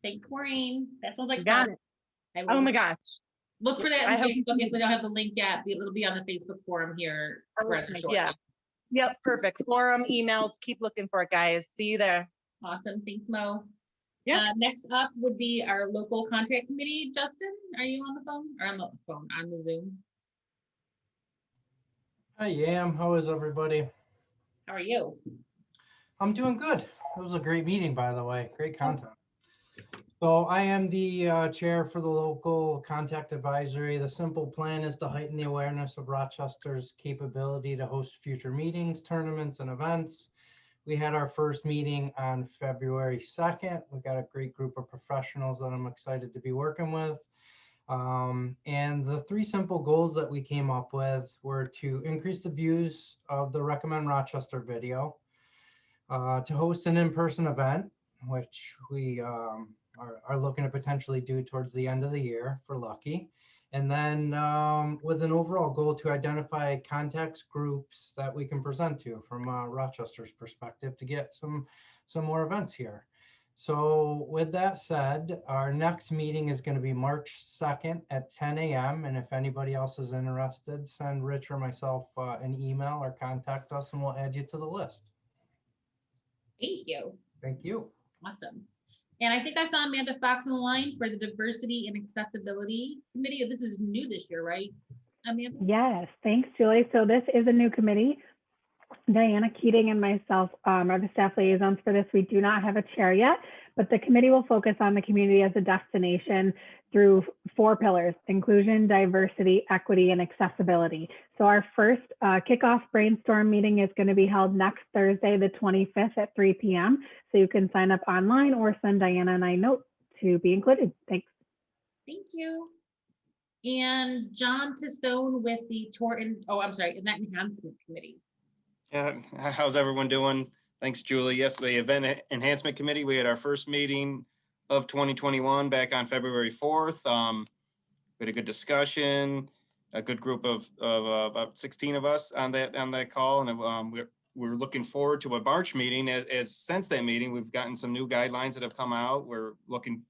Thanks, Maureen. That sounds like Got fun. it. Oh my gosh. Look for that I on hope Facebook. If we don't have the link yet, it'll be on the Facebook forum here rather shortly. Yeah. Yep. Perfect. Forum, emails. Keep looking for it, guys. See you there. Awesome. Thanks, Mo. Yeah. Next up would be our local contact committee. Justin, are you on the phone or on the Zoom? I am. How is everybody? How are you? I'm doing good. It was a great meeting, by the way. Great content. So I am the chair for the local contact advisory. The simple plan is to heighten the awareness of Rochester's capability to host future meetings, tournaments, and events. We had our first meeting on February 2nd. We got a great group of professionals that I'm excited to be working with. And the 3 simple goals that we came up with were to increase the views of the Recommend Rochester video, to host an in-person event, which we are looking to potentially do towards the end of the year for lucky, And then with an overall goal to identify contacts groups that we can present to from Rochester's perspective to get some more events here. So with that said, our next meeting is going to be March 2nd at 10 a.m. And if anybody else is interested, send Rich or myself an email or contact us and we'll add you to the list. Thank you. Thank you. Awesome. And I think I saw Amanda Fox on the line for the Diversity and Accessibility Committee. This is new this year, right, Amanda? Yes, thanks, Julie. So this is a new committee. Diana, Keating, and myself are the staff liaisons for this. We do not have a chair yet, but the committee will focus on the community as a destination through 4 pillars: inclusion, diversity, equity, and accessibility. So our first kickoff brainstorm meeting is going to be held next Thursday, the 25th at 3 p.m. So you can sign up online or send Diana and I a note to be included. Thanks. Thank you. And John Testone with the Event Enhancement Committee. Yeah, how's everyone doing? Thanks, Julie. Yes, the Event Enhancement Committee, we had our first meeting of 2021 back on February 4th. We had a good discussion, a good group of about 16 of us on that call, and we're looking forward to a March meeting. As since that meeting, we've gotten some new guidelines that have come out. We're looking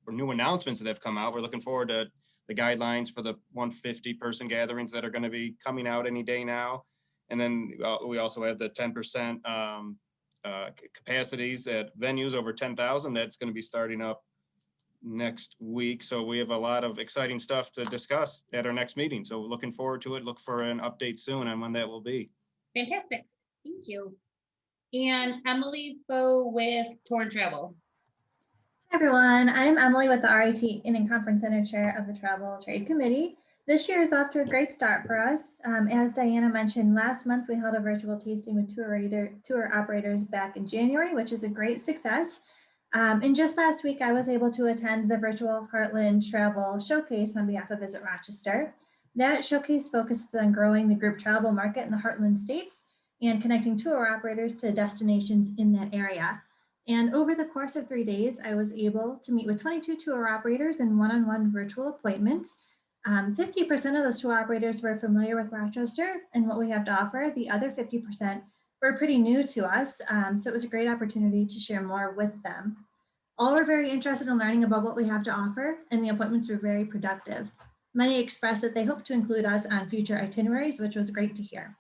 for new announcements that have come out. We're looking forward to the guidelines for the 150-person gatherings that are going to be coming out any day now. And then we also have the 10% capacities at venues over 10,000. That's going to be starting up next week. So we have a lot of exciting stuff to discuss at our next meeting. So looking forward to it. Look for an update soon on when that will be. Fantastic. Thank you. And Emily Foe with Tour and Travel. Hi everyone, I'm Emily with the RIT Inning Conference Center Chair of the Travel Trade Committee. This year is off to a great start for us. As Diana mentioned, last month we held a virtual tasting with tour operators back in January, which is a great success. And just last week, I was able to attend the virtual Heartland Travel Showcase on behalf of Visit Rochester. That showcase focuses on growing the group travel market in the Heartland states and connecting tour operators to destinations in that area. And over the course of 3 days, I was able to meet with 22 tour operators in one-on-one virtual appointments. 50% of those tour operators were familiar with Rochester and what we have to offer. The other 50% were pretty new to us, so it was a great opportunity to share more with them. All were very interested in learning about what we have to offer, and the appointments were very productive. Many expressed that they hope to include us on future itineraries, which was great to hear.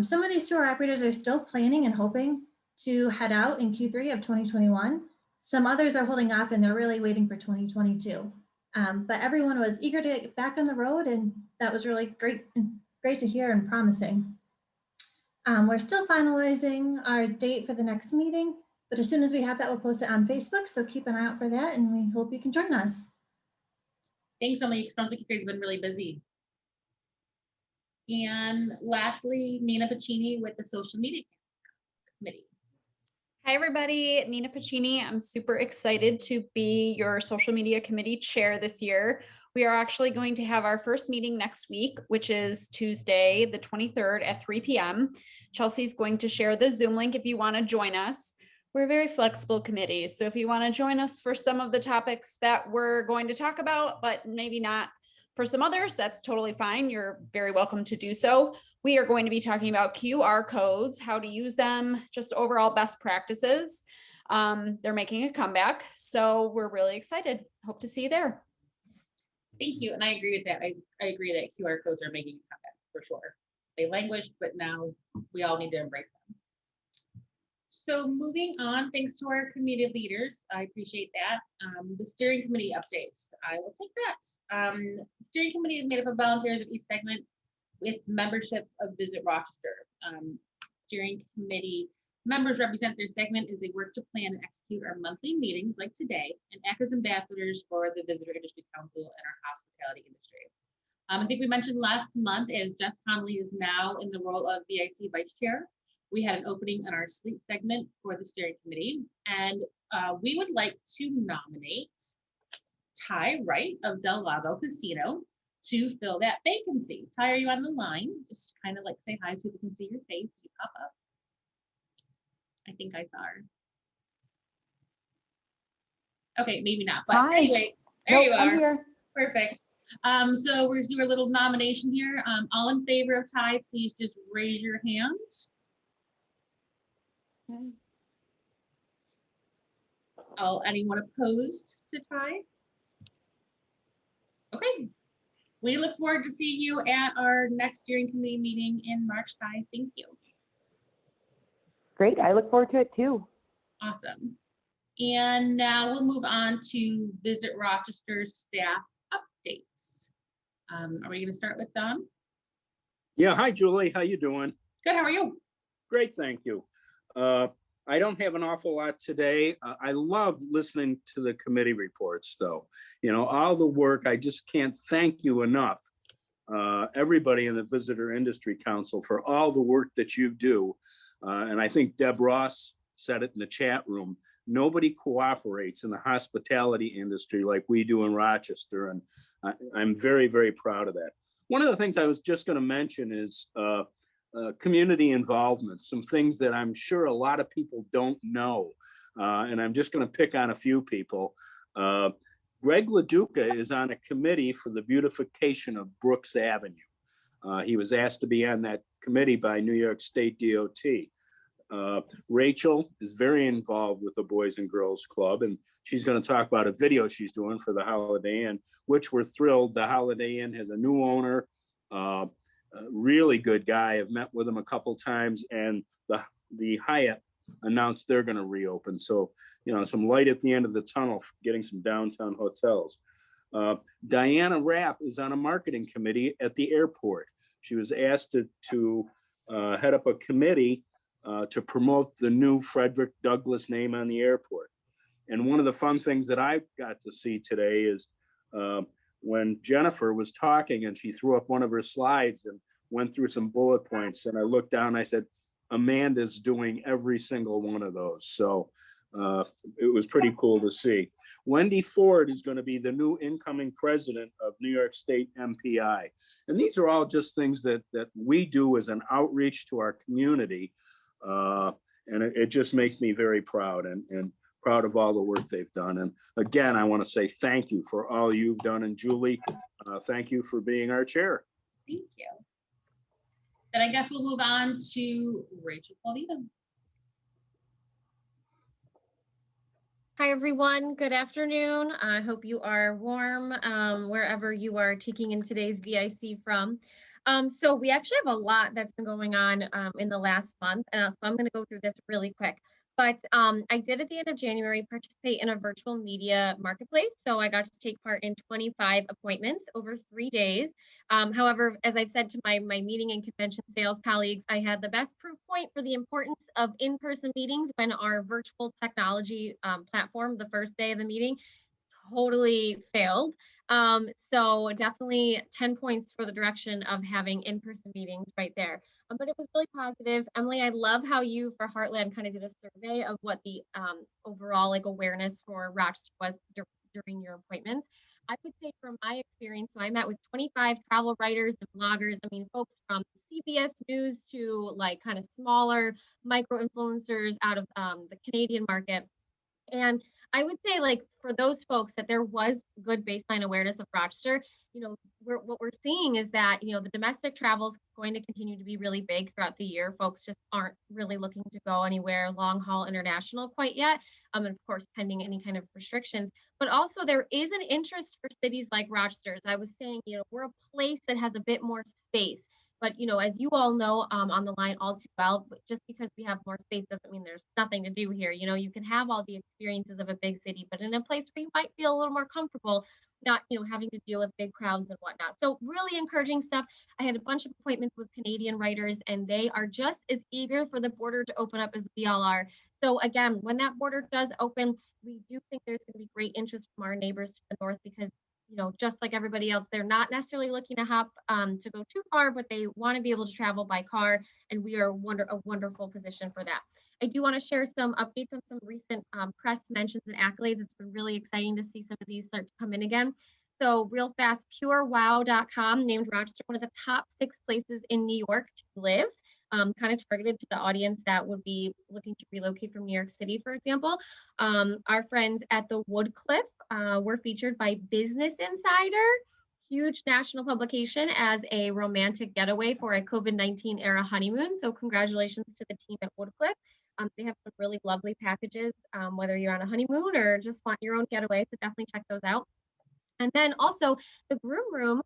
Some of these tour operators are still planning and hoping to head out in Q3 of 2021. Some others are holding off and they're really waiting for 2022. But everyone was eager to get back on the road, and that was really great to hear and promising. We're still finalizing our date for the next meeting, but as soon as we have that, we'll post it on Facebook. So keep an eye out for that, and we hope you can join us. Thanks, Emily. Sounds like you guys have been really busy. And lastly, Nina Pacini with the Social Media Committee. Hi, everybody. Nina Pacini. I'm super excited to be your social media committee chair this year. We are actually going to have our first meeting next week, which is Tuesday, the 23rd at 3 p.m. Chelsea's going to share the Zoom link if you want to join us. We're a very flexible committee, so if you want to join us for some of the topics that we're going to talk about, but maybe not for some others, that's totally fine. You're very welcome to do so. We are going to be talking about QR codes, how to use them, just overall best practices. They're making a comeback, so we're really excited. Hope to see you there. Thank you, and I agree with that. I agree that QR codes are making a comeback for sure. They languished, but now we all need to embrace them. So moving on, thanks to our committee leaders, I appreciate that. The steering committee updates, I will take that. The steering committee is made up of volunteers of each segment with membership of Visit Rochester. Steering committee members represent their segment as they work to plan and execute our monthly meetings like today and act as ambassadors for the Visitor Industry Council and our hospitality industry. I think we mentioned last month as Jess Connolly is now in the role of VIC Vice Chair. We had an opening in our sleep segment for the steering committee, and we would like to nominate Ty Wright of Del Lago Casino to fill that vacancy. Ty, are you on the line? Just kind of like say hi so people can see your face. You pop up. I think I saw her. Okay, maybe not, but Hi. anyway, there you are. I'm here. Perfect. So we're just doing a little nomination here. All in favor of Ty, please just raise your hand. Okay. Anyone opposed to Ty? Okay. We look forward to seeing you at our next steering committee meeting in March, Ty. Thank you. Great. I look forward to it too. Awesome. And now we'll move on to Visit Rochester staff updates. Are we going to start with Don? Yeah, hi Julie, how you doing? Good, how are you? Great, thank you. I don't have an awful lot today. I love listening to the committee reports though. You know, all the work, I just can't thank you enough. Everybody in the Visitor Industry Council for all the work that you do. And I think Deb Ross said it in the chat room. Nobody cooperates in the hospitality industry like we do in Rochester. And I'm very, very proud of that. One of the things I was just going to mention is community involvement, some things that I'm sure a lot of people don't know. And I'm just going to pick on a few people. Greg LaDuca is on a committee for the beautification of Brooks Avenue. He was asked to be on that committee by New York State DOT. Rachel is very involved with the Boys and Girls Club, and she's going to talk about a video she's doing for the Holiday Inn, which we're thrilled. The Holiday Inn has a new owner, a really good guy. I've met with him a couple times, and the Hyatt announced they're going to reopen. So, you know, some light at the end of the tunnel for getting some downtown hotels. Diana Rapp is on a marketing committee at the airport. She was asked to head up a committee to promote the new Frederick Douglass name on the airport. And one of the fun things that I got to see today is when Jennifer was talking and she threw up one of her slides and went through some bullet points. And I looked down and I said, Amanda's doing every single one of those. So it was pretty cool to see. Wendy Ford is going to be the new incoming president of New York State MPI. And these are all just things that we do as an outreach to our community. And it just makes me very proud and proud of all the work they've done. And again, I want to say thank you for all you've done. And Julie, thank you for being our chair. Thank you. Then I guess we'll move on to Rachel Paulino. Hi, everyone. Good afternoon. I hope you are warm wherever you are taking in today's VIC from. So we actually have a lot that's been going on in the last month, and so I'm going to go through this really quick. But I did at the end of January participate in a virtual media marketplace. So I got to take part in 25 appointments over 3 days. However, as I've said to my meeting and convention sales colleagues, I had the best proof point for the importance of in-person meetings when our virtual technology platform, the first day of the meeting, totally failed. So definitely 10 points for the direction of having in-person meetings right there. But it was really positive. Emily, I love how you for Heartland kind of did a survey of what the overall like awareness for Rochester was during your appointments. I would say from my experience, so I met with 25 travel writers and bloggers. I mean, folks from CBS News to like kind of smaller micro influencers out of the Canadian market. And I would say, like, for those folks that there was good baseline awareness of Rochester, you know, what we're seeing is that, you know, the domestic travel is going to continue to be really big throughout the year. Folks just aren't really looking to go anywhere long haul international quite yet. And of course, pending any kind of restrictions. But also there is an interest for cities like Rochester. As I was saying, you know, we're a place that has a bit more space. But, you know, as you all know on the line all too well, just because we have more space doesn't mean there's nothing to do here. You know, you can have all the experiences of a big city, but in a place where you might feel a little more comfortable, not, you know, having to deal with big crowds and whatnot. So really encouraging stuff. I had a bunch of appointments with Canadian writers, and they are just as eager for the border to open up as we all are. So again, when that border does open, we do think there's going to be great interest from our neighbors to the north because, you know, just like everybody else, they're not necessarily looking to hop to go too far, but they want to be able to travel by car, and we are a wonderful position for that. I do want to share some updates on some recent press mentions and accolades. It's been really exciting to see some of these start to come in again. So real fast, purewow.com named Rochester one of the top 6 places in New York to live. Kind of targeted to the audience that would be looking to relocate from New York City, for example. Our friends at the Woodcliff were featured by Business Insider. huge national publication as a romantic getaway for a COVID-19 era honeymoon. So congratulations to the team at Woodcliff. They have some really lovely packages, whether you're on a honeymoon or just want your own getaway. So definitely check those out. And then also the Groom Room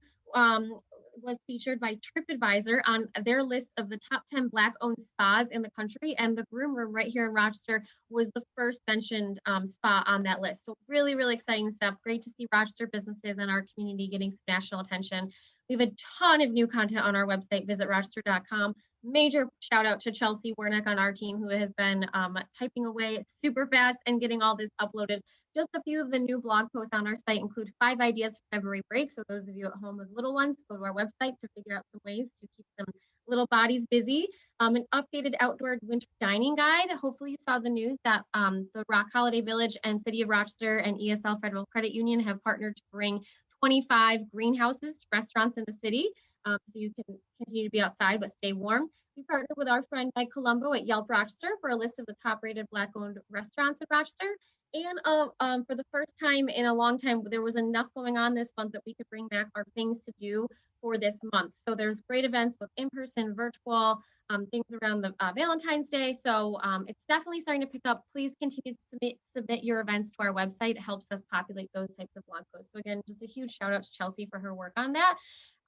was featured by TripAdvisor on their list of the top 10 Black-owned spas in the country. And the Groom Room right here in Rochester was the first mentioned spa on that list. So really, really exciting stuff. Great to see Rochester businesses and our community getting some national attention. We have a ton of new content on our website, visitrochester.com. Major shout out to Chelsea Wernick on our team, who has been typing away super fast and getting all this uploaded. Just a few of the new blog posts on our site include 5 ideas for February break. So those of you at home with little ones, go to our website to figure out some ways to keep them little bodies busy. An updated outdoor winter dining guide. Hopefully you saw the news that the Rock Holiday Village and City of Rochester and ESL Federal Credit Union have partnered to bring 25 greenhouses to restaurants in the city. So you can continue to be outside but stay warm. We partnered with our friend Mike Colombo at Yelp Rochester for a list of the top-rated Black-owned restaurants in Rochester. And for the first time in a long time, there was enough going on this month that we could bring back our things to do for this month. So there's great events with in-person, virtual, things around the Valentine's Day. So it's definitely starting to pick up. Please continue to submit your events to our website. It helps us populate those types of blog posts. So again, just a huge shout out to Chelsea for her work on that.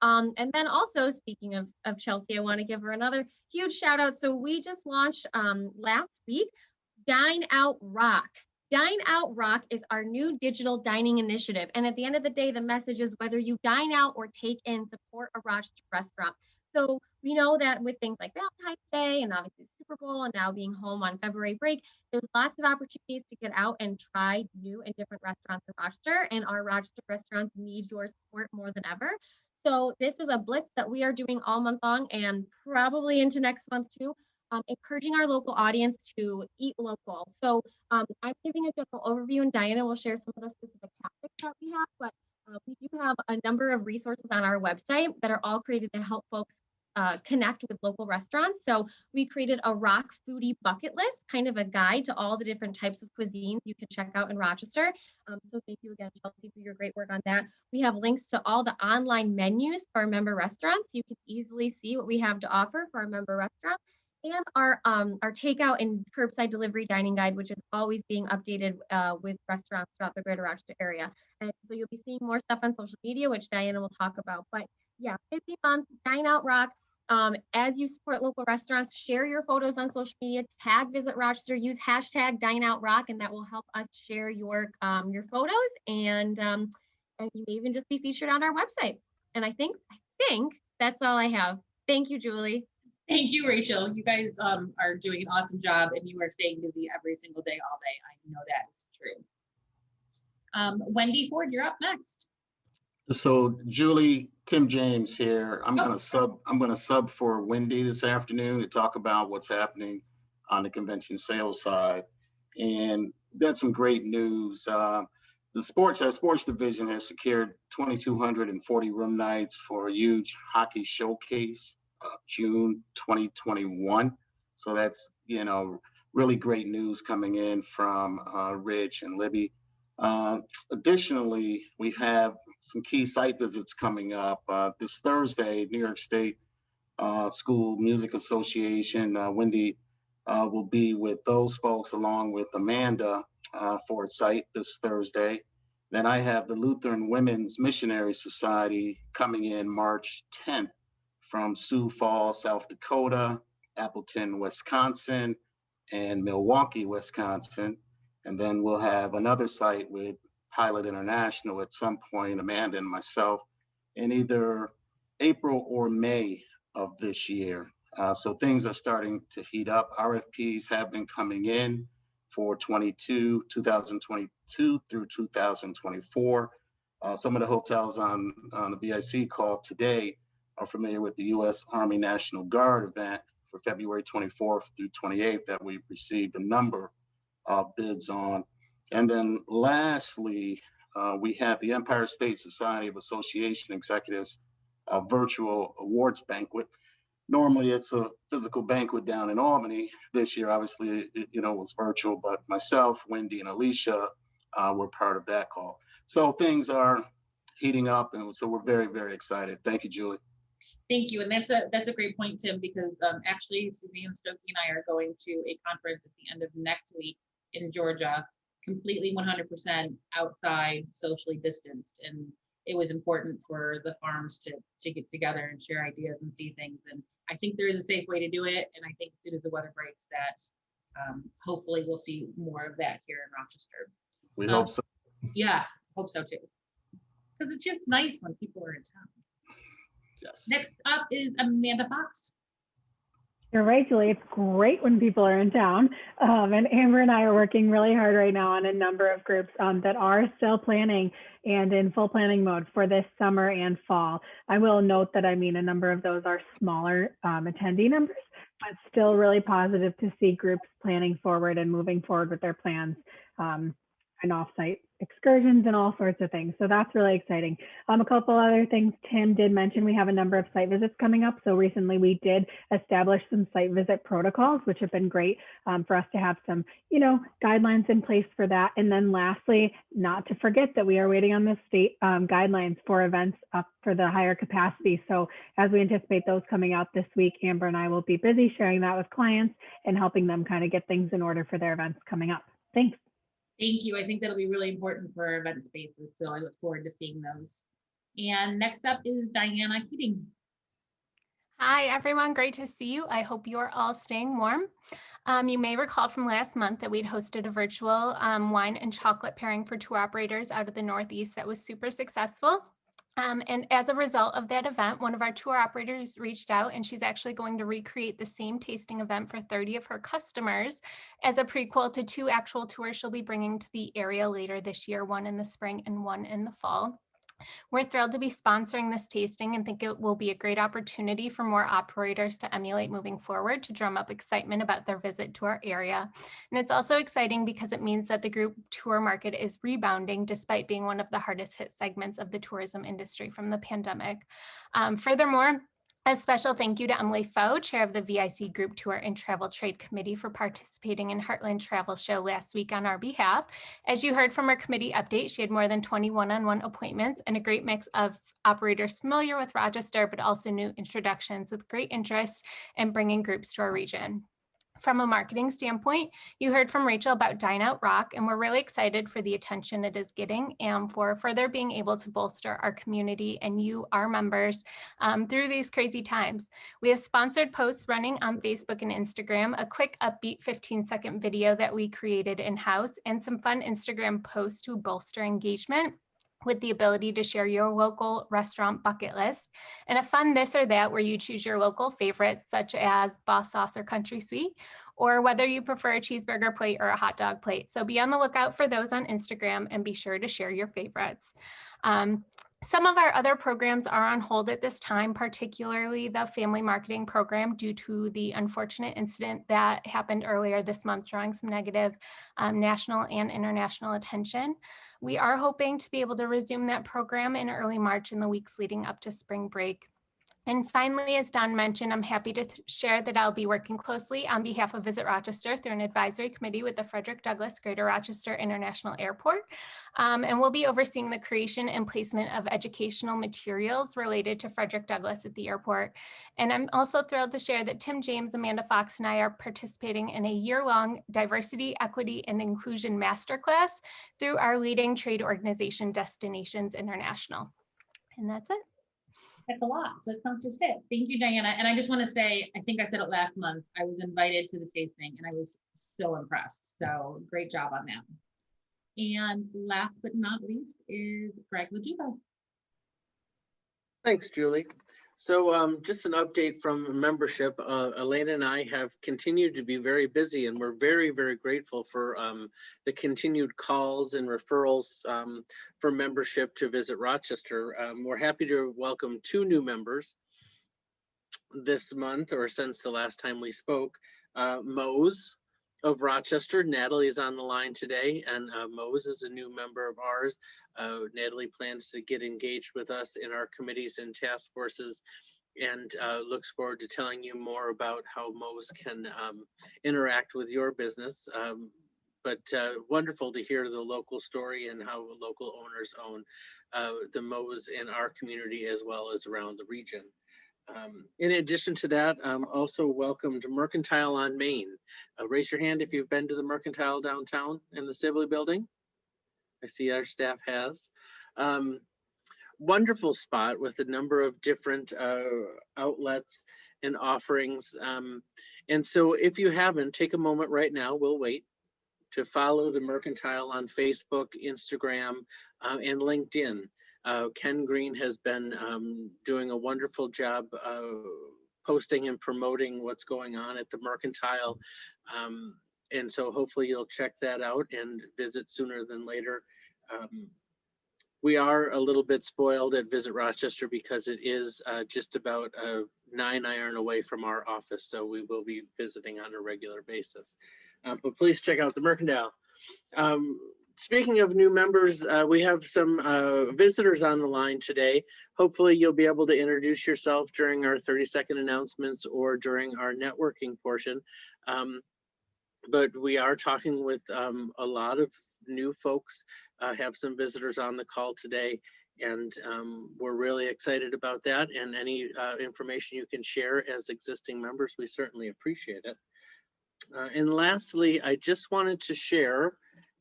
And then also, speaking of Chelsea, I want to give her another huge shout out. So we just launched last week, Dine Out Rock. Dine Out Rock is our new digital dining initiative. And at the end of the day, the message is whether you dine out or take in, support a Rochester restaurant. So we know that with things like Valentine's Day and obviously Super Bowl and now being home on February break, there's lots of opportunities to get out and try new and different restaurants in Rochester. And our Rochester restaurants need your support more than ever. So this is a blitz that we are doing all month long and probably into next month too. Encouraging our local audience to eat local. So I'm giving a general overview and Diana will share some of the specific tactics that we have, but we do have a number of resources on our website that are all created to help folks connect with local restaurants. So we created a Rock Foodie bucket list, kind of a guide to all the different types of cuisines you can check out in Rochester. So thank you again, Chelsea, for your great work on that. We have links to all the online menus for our member restaurants. You can easily see what we have to offer for our member restaurants. And our takeout and curbside delivery dining guide, which is always being updated with restaurants throughout the greater Rochester area. And so you'll be seeing more stuff on social media, which Diana will talk about. But yeah, busy month, Dine Out Rock. As you support local restaurants, share your photos on social media, tag Visit Rochester, use hashtag Dine Out Rock, and that will help us share your photos. And you may even just be featured on our website. And I think that's all I have. Thank you, Julie. Thank you, Rachel. You guys are doing an awesome job and you are staying busy every single day, all day. I know that is true. Wendy Ford, you're up next. So Julie, Tim James here. I'm gonna sub for Wendy this afternoon to talk about what's happening on the convention sales side. And we've got some great news. The sports division has secured 2,240 room nights for a huge hockey showcase. June 2021. So that's, really great news coming in from Rich and Libby. Additionally, we have some key site visits coming up. This Thursday, New York State School Music Association, Wendy will be with those folks along with Amanda for a site this Thursday. Then I have the Lutheran Women's Missionary Society coming in March 10th. From Sioux Falls, South Dakota, Appleton, Wisconsin, and Milwaukee, Wisconsin. And then we'll have another site with Pilot International at some point, Amanda and myself, in either April or May of this year. So things are starting to heat up. RFPs have been coming in for 2022 through 2024. Some of the hotels on the VIC call today are familiar with the U.S. Army National Guard event for February 24th through 28th that we've received a number of bids on. And then lastly, we have the Empire State Society of Association Executives virtual awards banquet. Normally it's a physical banquet down in Albany. This year, obviously, it was virtual, but myself, Wendy, and Alicia were part of that call. So things are heating up, and so we're very, very excited. Thank you, Julie. Thank you. And that's a great point, Tim, because actually Suzanne Stokey and I are going to a conference at the end of next week in Georgia, completely 100% outside, socially distanced. And it was important for the farms to get together and share ideas and see things. And I think there is a safe way to do it. And I think as soon as the weather breaks, that hopefully we'll see more of that here in Rochester. We hope so. Yeah, hope so too. Because it's just nice when people are in town. Yes. Next up is Amanda Fox. You're right, Julie. It's great when people are in town. And Amber and I are working really hard right now on a number of groups that are still planning and in full planning mode for this summer and fall. I will note that, I mean, a number of those are smaller attendee numbers, but still really positive to see groups planning forward and moving forward with their plans and offsite excursions and all sorts of things. So that's really exciting. A couple other things Tim did mention, we have a number of site visits coming up. So recently we did establish some site visit protocols, which have been great for us to have some, guidelines in place for that. And then lastly, not to forget that we are waiting on the state guidelines for events up for the higher capacity. So as we anticipate those coming out this week, Amber and I will be busy sharing that with clients and helping them kind of get things in order for their events coming up. Thanks. Thank you. I think that'll be really important for our event spaces. So I look forward to seeing those. And next up is Diana Keating. Hi, everyone. Great to see you. I hope you are all staying warm. You may recall from last month that we'd hosted a virtual wine and chocolate pairing for tour operators out of the Northeast that was super successful. And as a result of that event, one of our tour operators reached out, and she's actually going to recreate the same tasting event for 30 of her customers as a prequel to 2 actual tours she'll be bringing to the area later this year, one in the spring and one in the fall. We're thrilled to be sponsoring this tasting and think it will be a great opportunity for more operators to emulate moving forward to drum up excitement about their visit to our area. And it's also exciting because it means that the group tour market is rebounding despite being one of the hardest hit segments of the tourism industry from the pandemic. Furthermore, a special thank you to Emily Foe, chair of the VIC Group Tour and Travel Trade Committee, for participating in Heartland Travel Show last week on our behalf. As you heard from our committee update, she had more than 20 one-on-one appointments and a great mix of operators familiar with Rochester, but also new introductions with great interest in bringing groups to our region. From a marketing standpoint, you heard from Rachel about Dine Out Rock, and we're really excited for the attention it is getting and for further being able to bolster our community and you, our members, through these crazy times. We have sponsored posts running on Facebook and Instagram, a quick upbeat 15-second video that we created in-house, and some fun Instagram posts to bolster engagement with the ability to share your local restaurant bucket list, and a fun this or that where you choose your local favorites, such as Boss Sauce or Country Sweet, or whether you prefer a cheeseburger plate or a hot dog plate. So be on the lookout for those on Instagram and be sure to share your favorites. Some of our other programs are on hold at this time, particularly the family marketing program due to the unfortunate incident that happened earlier this month, drawing some negative national and international attention. We are hoping to be able to resume that program in early March in the weeks leading up to spring break. And finally, as Don mentioned, I'm happy to share that I'll be working closely on behalf of Visit Rochester through an advisory committee with the Frederick Douglass Greater Rochester International Airport. And we'll be overseeing the creation and placement of educational materials related to Frederick Douglass at the airport. And I'm also thrilled to share that Tim James, Amanda Fox, and I are participating in a year-long Diversity, Equity, and Inclusion Masterclass through our leading trade organization, Destinations International. And that's it. That's a lot. So it's not just it. Thank you, Diana. And I just want to say, I think I said it last month, I was invited to the tasting and I was so impressed. So great job on that. And last but not least is Greg LaJuba. Thanks, Julie. So just an update from membership. Elena and I have continued to be very busy, and we're very, very grateful for the continued calls and referrals for membership to Visit Rochester. We're happy to welcome 2 new members this month, or since the last time we spoke. Mose of Rochester, Natalie is on the line today, and Mose is a new member of ours. Natalie plans to get engaged with us in our committees and task forces, and looks forward to telling you more about how Mose can interact with your business. but wonderful to hear the local story and how local owners own the Mo's in our community as well as around the region. In addition to that, also welcome to Mercantile on Main. Raise your hand if you've been to the Mercantile downtown in the Sibley building. I see our staff has. Wonderful spot with a number of different outlets and offerings. And so if you haven't, take a moment right now, we'll wait, to follow the Mercantile on Facebook, Instagram, and LinkedIn. Ken Green has been doing a wonderful job posting and promoting what's going on at the Mercantile. And so hopefully you'll check that out and visit sooner than later. We are a little bit spoiled at Visit Rochester because it is just about a 9-iron away from our office. So we will be visiting on a regular basis. But please check out the Mercantile. Speaking of new members, we have some visitors on the line today. Hopefully you'll be able to introduce yourself during our 30-second announcements or during our networking portion. But we are talking with a lot of new folks, have some visitors on the call today, and we're really excited about that. And any information you can share as existing members, we certainly appreciate it. And lastly, I just wanted to share,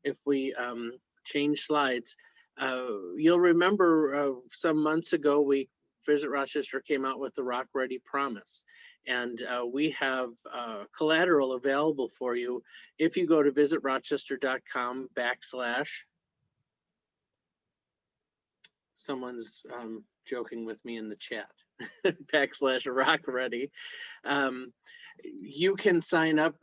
if we change slides, you'll remember some months ago, Visit Rochester came out with the Rock Ready Promise. And we have collateral available for you if you go to visitrochester.com/ someone's joking with me in the chat, / Rock Ready. You can sign up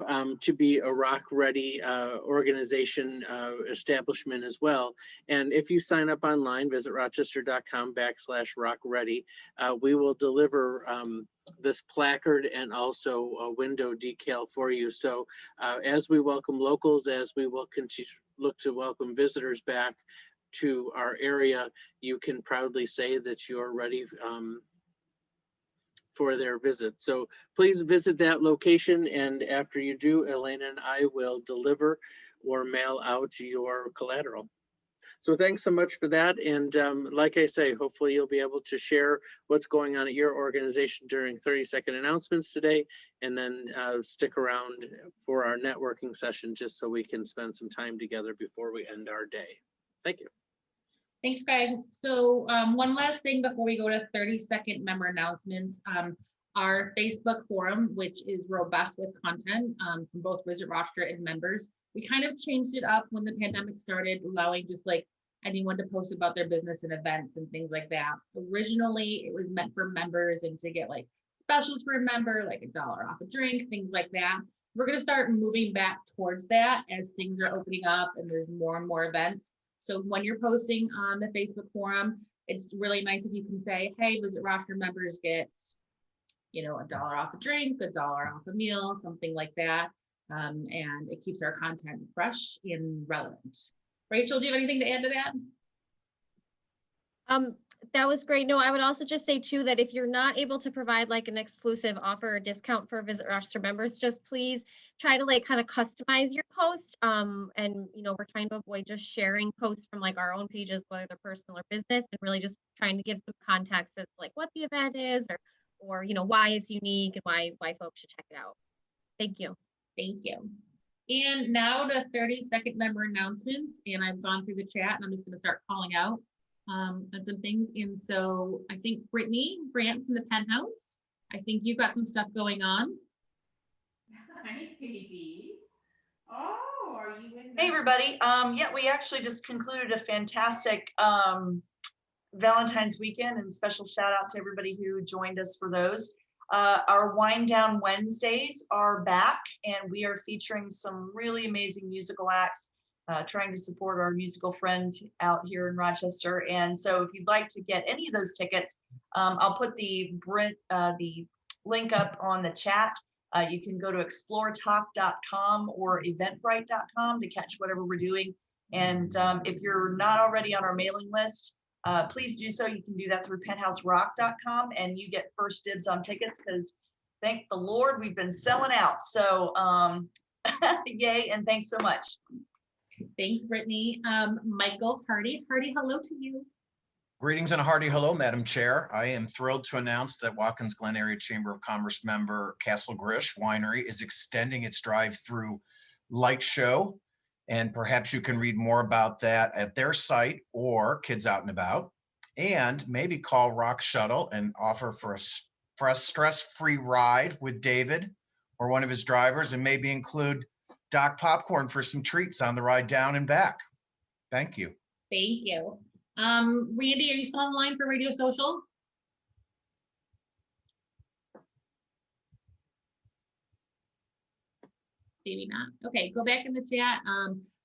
to be a Rock Ready organization establishment as well. And if you sign up online, visitrochester.com / Rock Ready, we will deliver this placard and also a window decal for you. So as we welcome locals, as we will look to welcome visitors back to our area, you can proudly say that you're ready for their visit. So please visit that location, and after you do, Elena and I will deliver or mail out your collateral. So thanks so much for that. And like I say, hopefully you'll be able to share what's going on at your organization during 30-second announcements today, and then stick around for our networking session just so we can spend some time together before we end our day. Thank you. Thanks, Greg. So one last thing before we go to 30-second member announcements. Our Facebook forum, which is robust with content from both Visit Rochester and members, we kind of changed it up when the pandemic started, allowing just like anyone to post about their business and events and things like that. Originally, it was meant for members and to get like specials for a member, like $1 off a drink, things like that. We're going to start moving back towards that as things are opening up and there's more and more events. So when you're posting on the Facebook forum, it's really nice if you can say, hey, Visit Rochester members get, you know, $1 off a drink, $1 off a meal, something like that. And it keeps our content fresh and relevant. Rachel, do you have anything to add to that? That was great. No, I would also just say too, that if you're not able to provide like an exclusive offer or discount for Visit Rochester members, just please try to like kind of customize your post. And you know, we're trying to avoid just sharing posts from like our own pages, whether they're personal or business, and really just trying to give some context as like what the event is, or you know, why it's unique and why folks should check it out. Thank you. Thank you. And now to 30-second member announcements. And I've gone through the chat and I'm just going to start calling out on some things. And so I think Brittany Brandt from the Penthouse, I think you've got some stuff going on. Hi, baby. Oh, are you in? Hey, everybody. Yeah, we actually just concluded a fantastic Valentine's weekend, and special shout out to everybody who joined us for those. Our Wind Down Wednesdays are back, and we are featuring some really amazing musical acts, trying to support our musical friends out here in Rochester. And so if you'd like to get any of those tickets, I'll put the link up on the chat. You can go to exploretalk.com or eventbrite.com to catch whatever we're doing. And if you're not already on our mailing list, please do so. You can do that through penthouserock.com, and you get first dibs on tickets because thank the Lord we've been selling out. So yay, and thanks so much. Thanks, Brittany. Michael Hardy. Hardy, hello to you. Greetings and a hearty hello, Madam Chair. I am thrilled to announce that Watkins Glen Area Chamber of Commerce member Castle Grish Winery is extending its drive-through light show. And perhaps you can read more about that at their site or Kids Out and About. And maybe call Rock Shuttle and offer for a stress-free ride with David or one of his drivers, and maybe include Doc Popcorn for some treats on the ride down and back. Thank you. Thank you. Randy, are you still on the line for Radio Social? Maybe not. Okay, go back in the chat.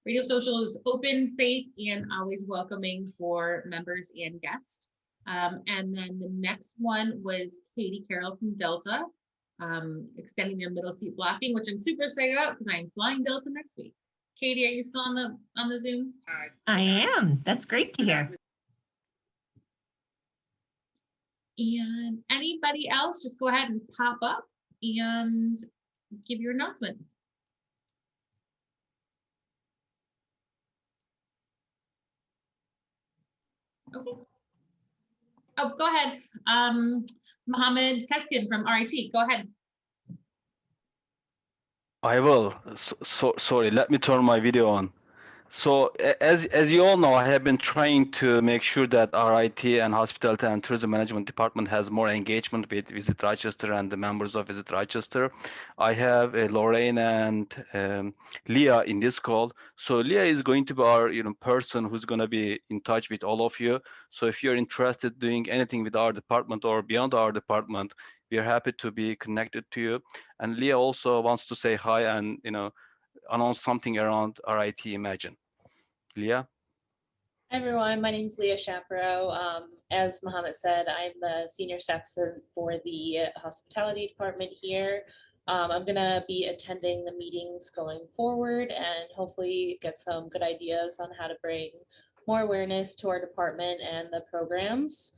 Radio Social is open, safe, and always welcoming for members and guests. And then the next one was Katie Carroll from Delta, extending their middle seat blocking, which I'm super excited about because I'm flying Delta next week. Katie, are you still on the Zoom? I am. That's great to hear. And anybody else, just go ahead and pop up and give your announcement. Okay. Oh, go ahead. Mohammed Keskin from RIT, go ahead. I will. Sorry, let me turn my video on. So as you all know, I have been trying to make sure that our IT and Hospitality and Tourism Management Department has more engagement with Visit Rochester and the members of Visit Rochester. I have Lorraine and Leah in this call. So Leah is going to be our person who's going to be in touch with all of you. So if you're interested in doing anything with our department or beyond our department, we are happy to be connected to you. And Leah also wants to say hi and announce something around RIT Imagine. Leah? Hi everyone, my name is Leah Shapiro. As Mohammed said, I'm the senior staff assistant for the hospitality department here. I'm gonna be attending the meetings going forward and hopefully get some good ideas on how to bring more awareness to our department and the programs.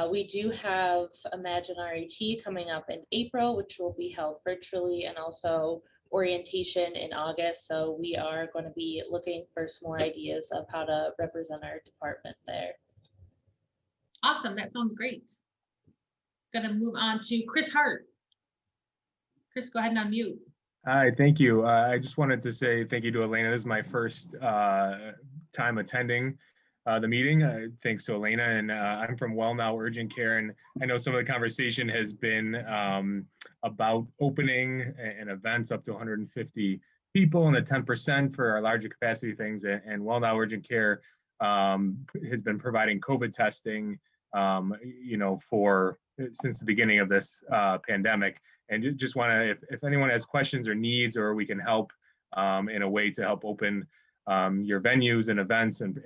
We do have Imagine RIT coming up in April, which will be held virtually, and also orientation in August. So we are going to be looking for some more ideas of how to represent our department there. Awesome, that sounds great. Gonna move on to Chris Hart. Chris, go ahead and unmute. Hi, thank you. I just wanted to say thank you to Elena. This is my first time attending the meeting, thanks to Elena. And I'm from Well Now Urgent Care, and I know some of the conversation has been about opening and events up to 150 people and the 10% for our larger capacity things. And Well Now Urgent Care has been providing COVID testing, since the beginning of this pandemic. And just want to, if anyone has questions or needs, or we can help in a way to help open your venues and events and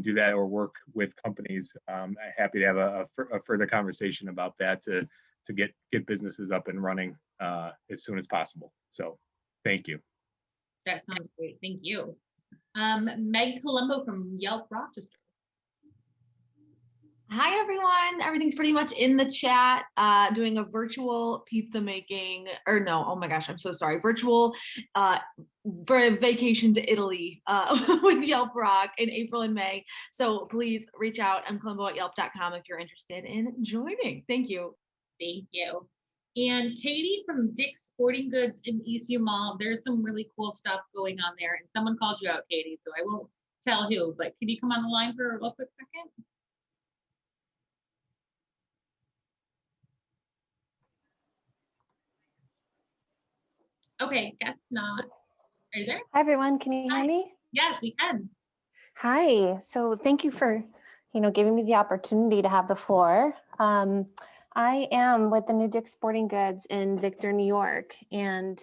do that, or work with companies. I'm happy to have a further conversation about that to get businesses up and running as soon as possible. So thank you. That sounds great. Thank you. Meg Colombo from Yelp Rochester. Hi, everyone. Everything's pretty much in the chat. Doing a virtual pizza making, or no, oh my gosh, I'm so sorry. Virtual for a vacation to Italy with Yelp Rock in April and May. So please reach out. I'm Colombo@yelp.com if you're interested in joining. Thank you. Thank you. And Katie from Dick's Sporting Goods in Eastview Mall. There's some really cool stuff going on there. And someone called you out, Katie, so I won't tell who, but can you come on the line for a quick second? Okay, guess not. Are you there? Hi, everyone. Can you hear me? Yes, we can. Hi. So thank you for, giving me the opportunity to have the floor. I am with the new Dick's Sporting Goods in Victor, New York. And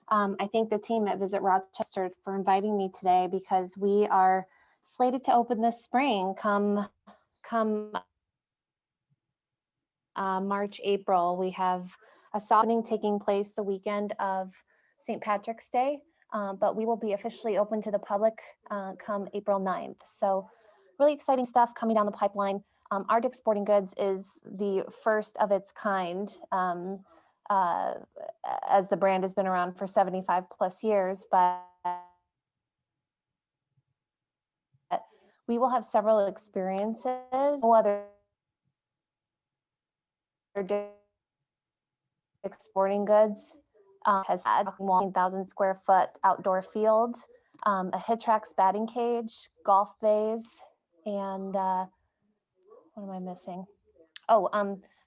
I thank the team at Visit Rochester for inviting me today, because we are slated to open this spring come March, April. We have a soft opening taking place the weekend of St. Patrick's Day, but we will be officially open to the public come April 9th. So really exciting stuff coming down the pipeline. Our Dick's Sporting Goods is the first of its kind, as the brand has been around for 75 plus years, but We will have several experiences. No other Sporting Goods has had 1,000 square foot outdoor field, a HitTrax batting cage, golf bays, and what am I missing? Oh,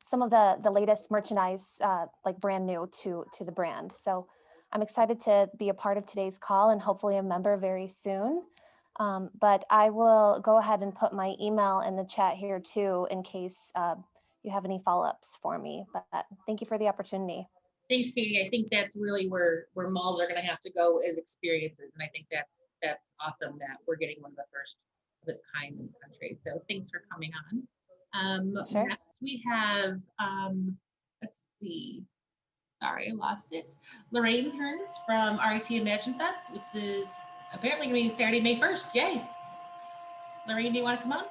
some of the latest merchandise, like brand new to the brand. So I'm excited to be a part of today's call and hopefully a member very soon. But I will go ahead and put my email in the chat here too, in case you have any follow-ups for me. But thank you for the opportunity. Thanks, Katie. I think that's really where malls are going to have to go as experiences, and I think that's awesome that we're getting one of the first of its kind in the country. So thanks for coming on. Sure. Next we have let's see. Sorry, I lost it. Lorraine Hearns from RIT Imagine Fest, which is apparently going to be Saturday, May 1st. Yay. Lorraine, do you want to come on?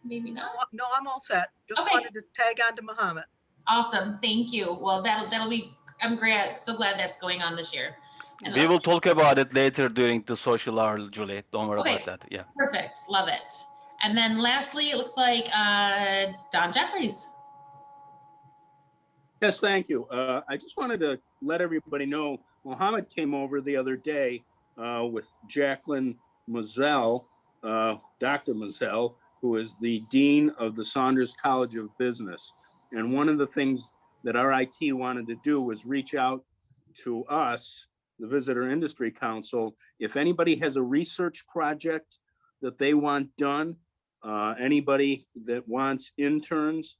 Maybe not. No, I'm all set. Just Okay. wanted to tag on to Muhammad. Awesome. Thank you. Well, that'll be, I'm so glad that's going on this year. And We will talk about it later during the social hour, Julie. Don't worry Okay. about that. Yeah. Perfect. Love it. And then lastly, it looks like Don Jeffries. Yes, thank you. I just wanted to let everybody know, Mohammed came over the other day with Jacqueline Moselle, Dr. Moselle, who is the Dean of the Saunders College of Business. And one of the things that RIT wanted to do was reach out to us, the Visitor Industry Council. If anybody has a research project that they want done, anybody that wants interns,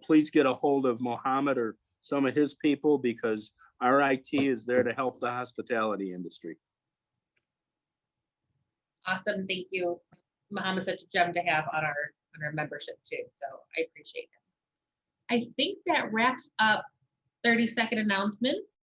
please get a hold of Mohammed or some of his people, because RIT is there to help the hospitality industry. Awesome. Thank you. Mohammed's such a gem to have on our membership too. So I appreciate it. I think that wraps up 30-second announcements.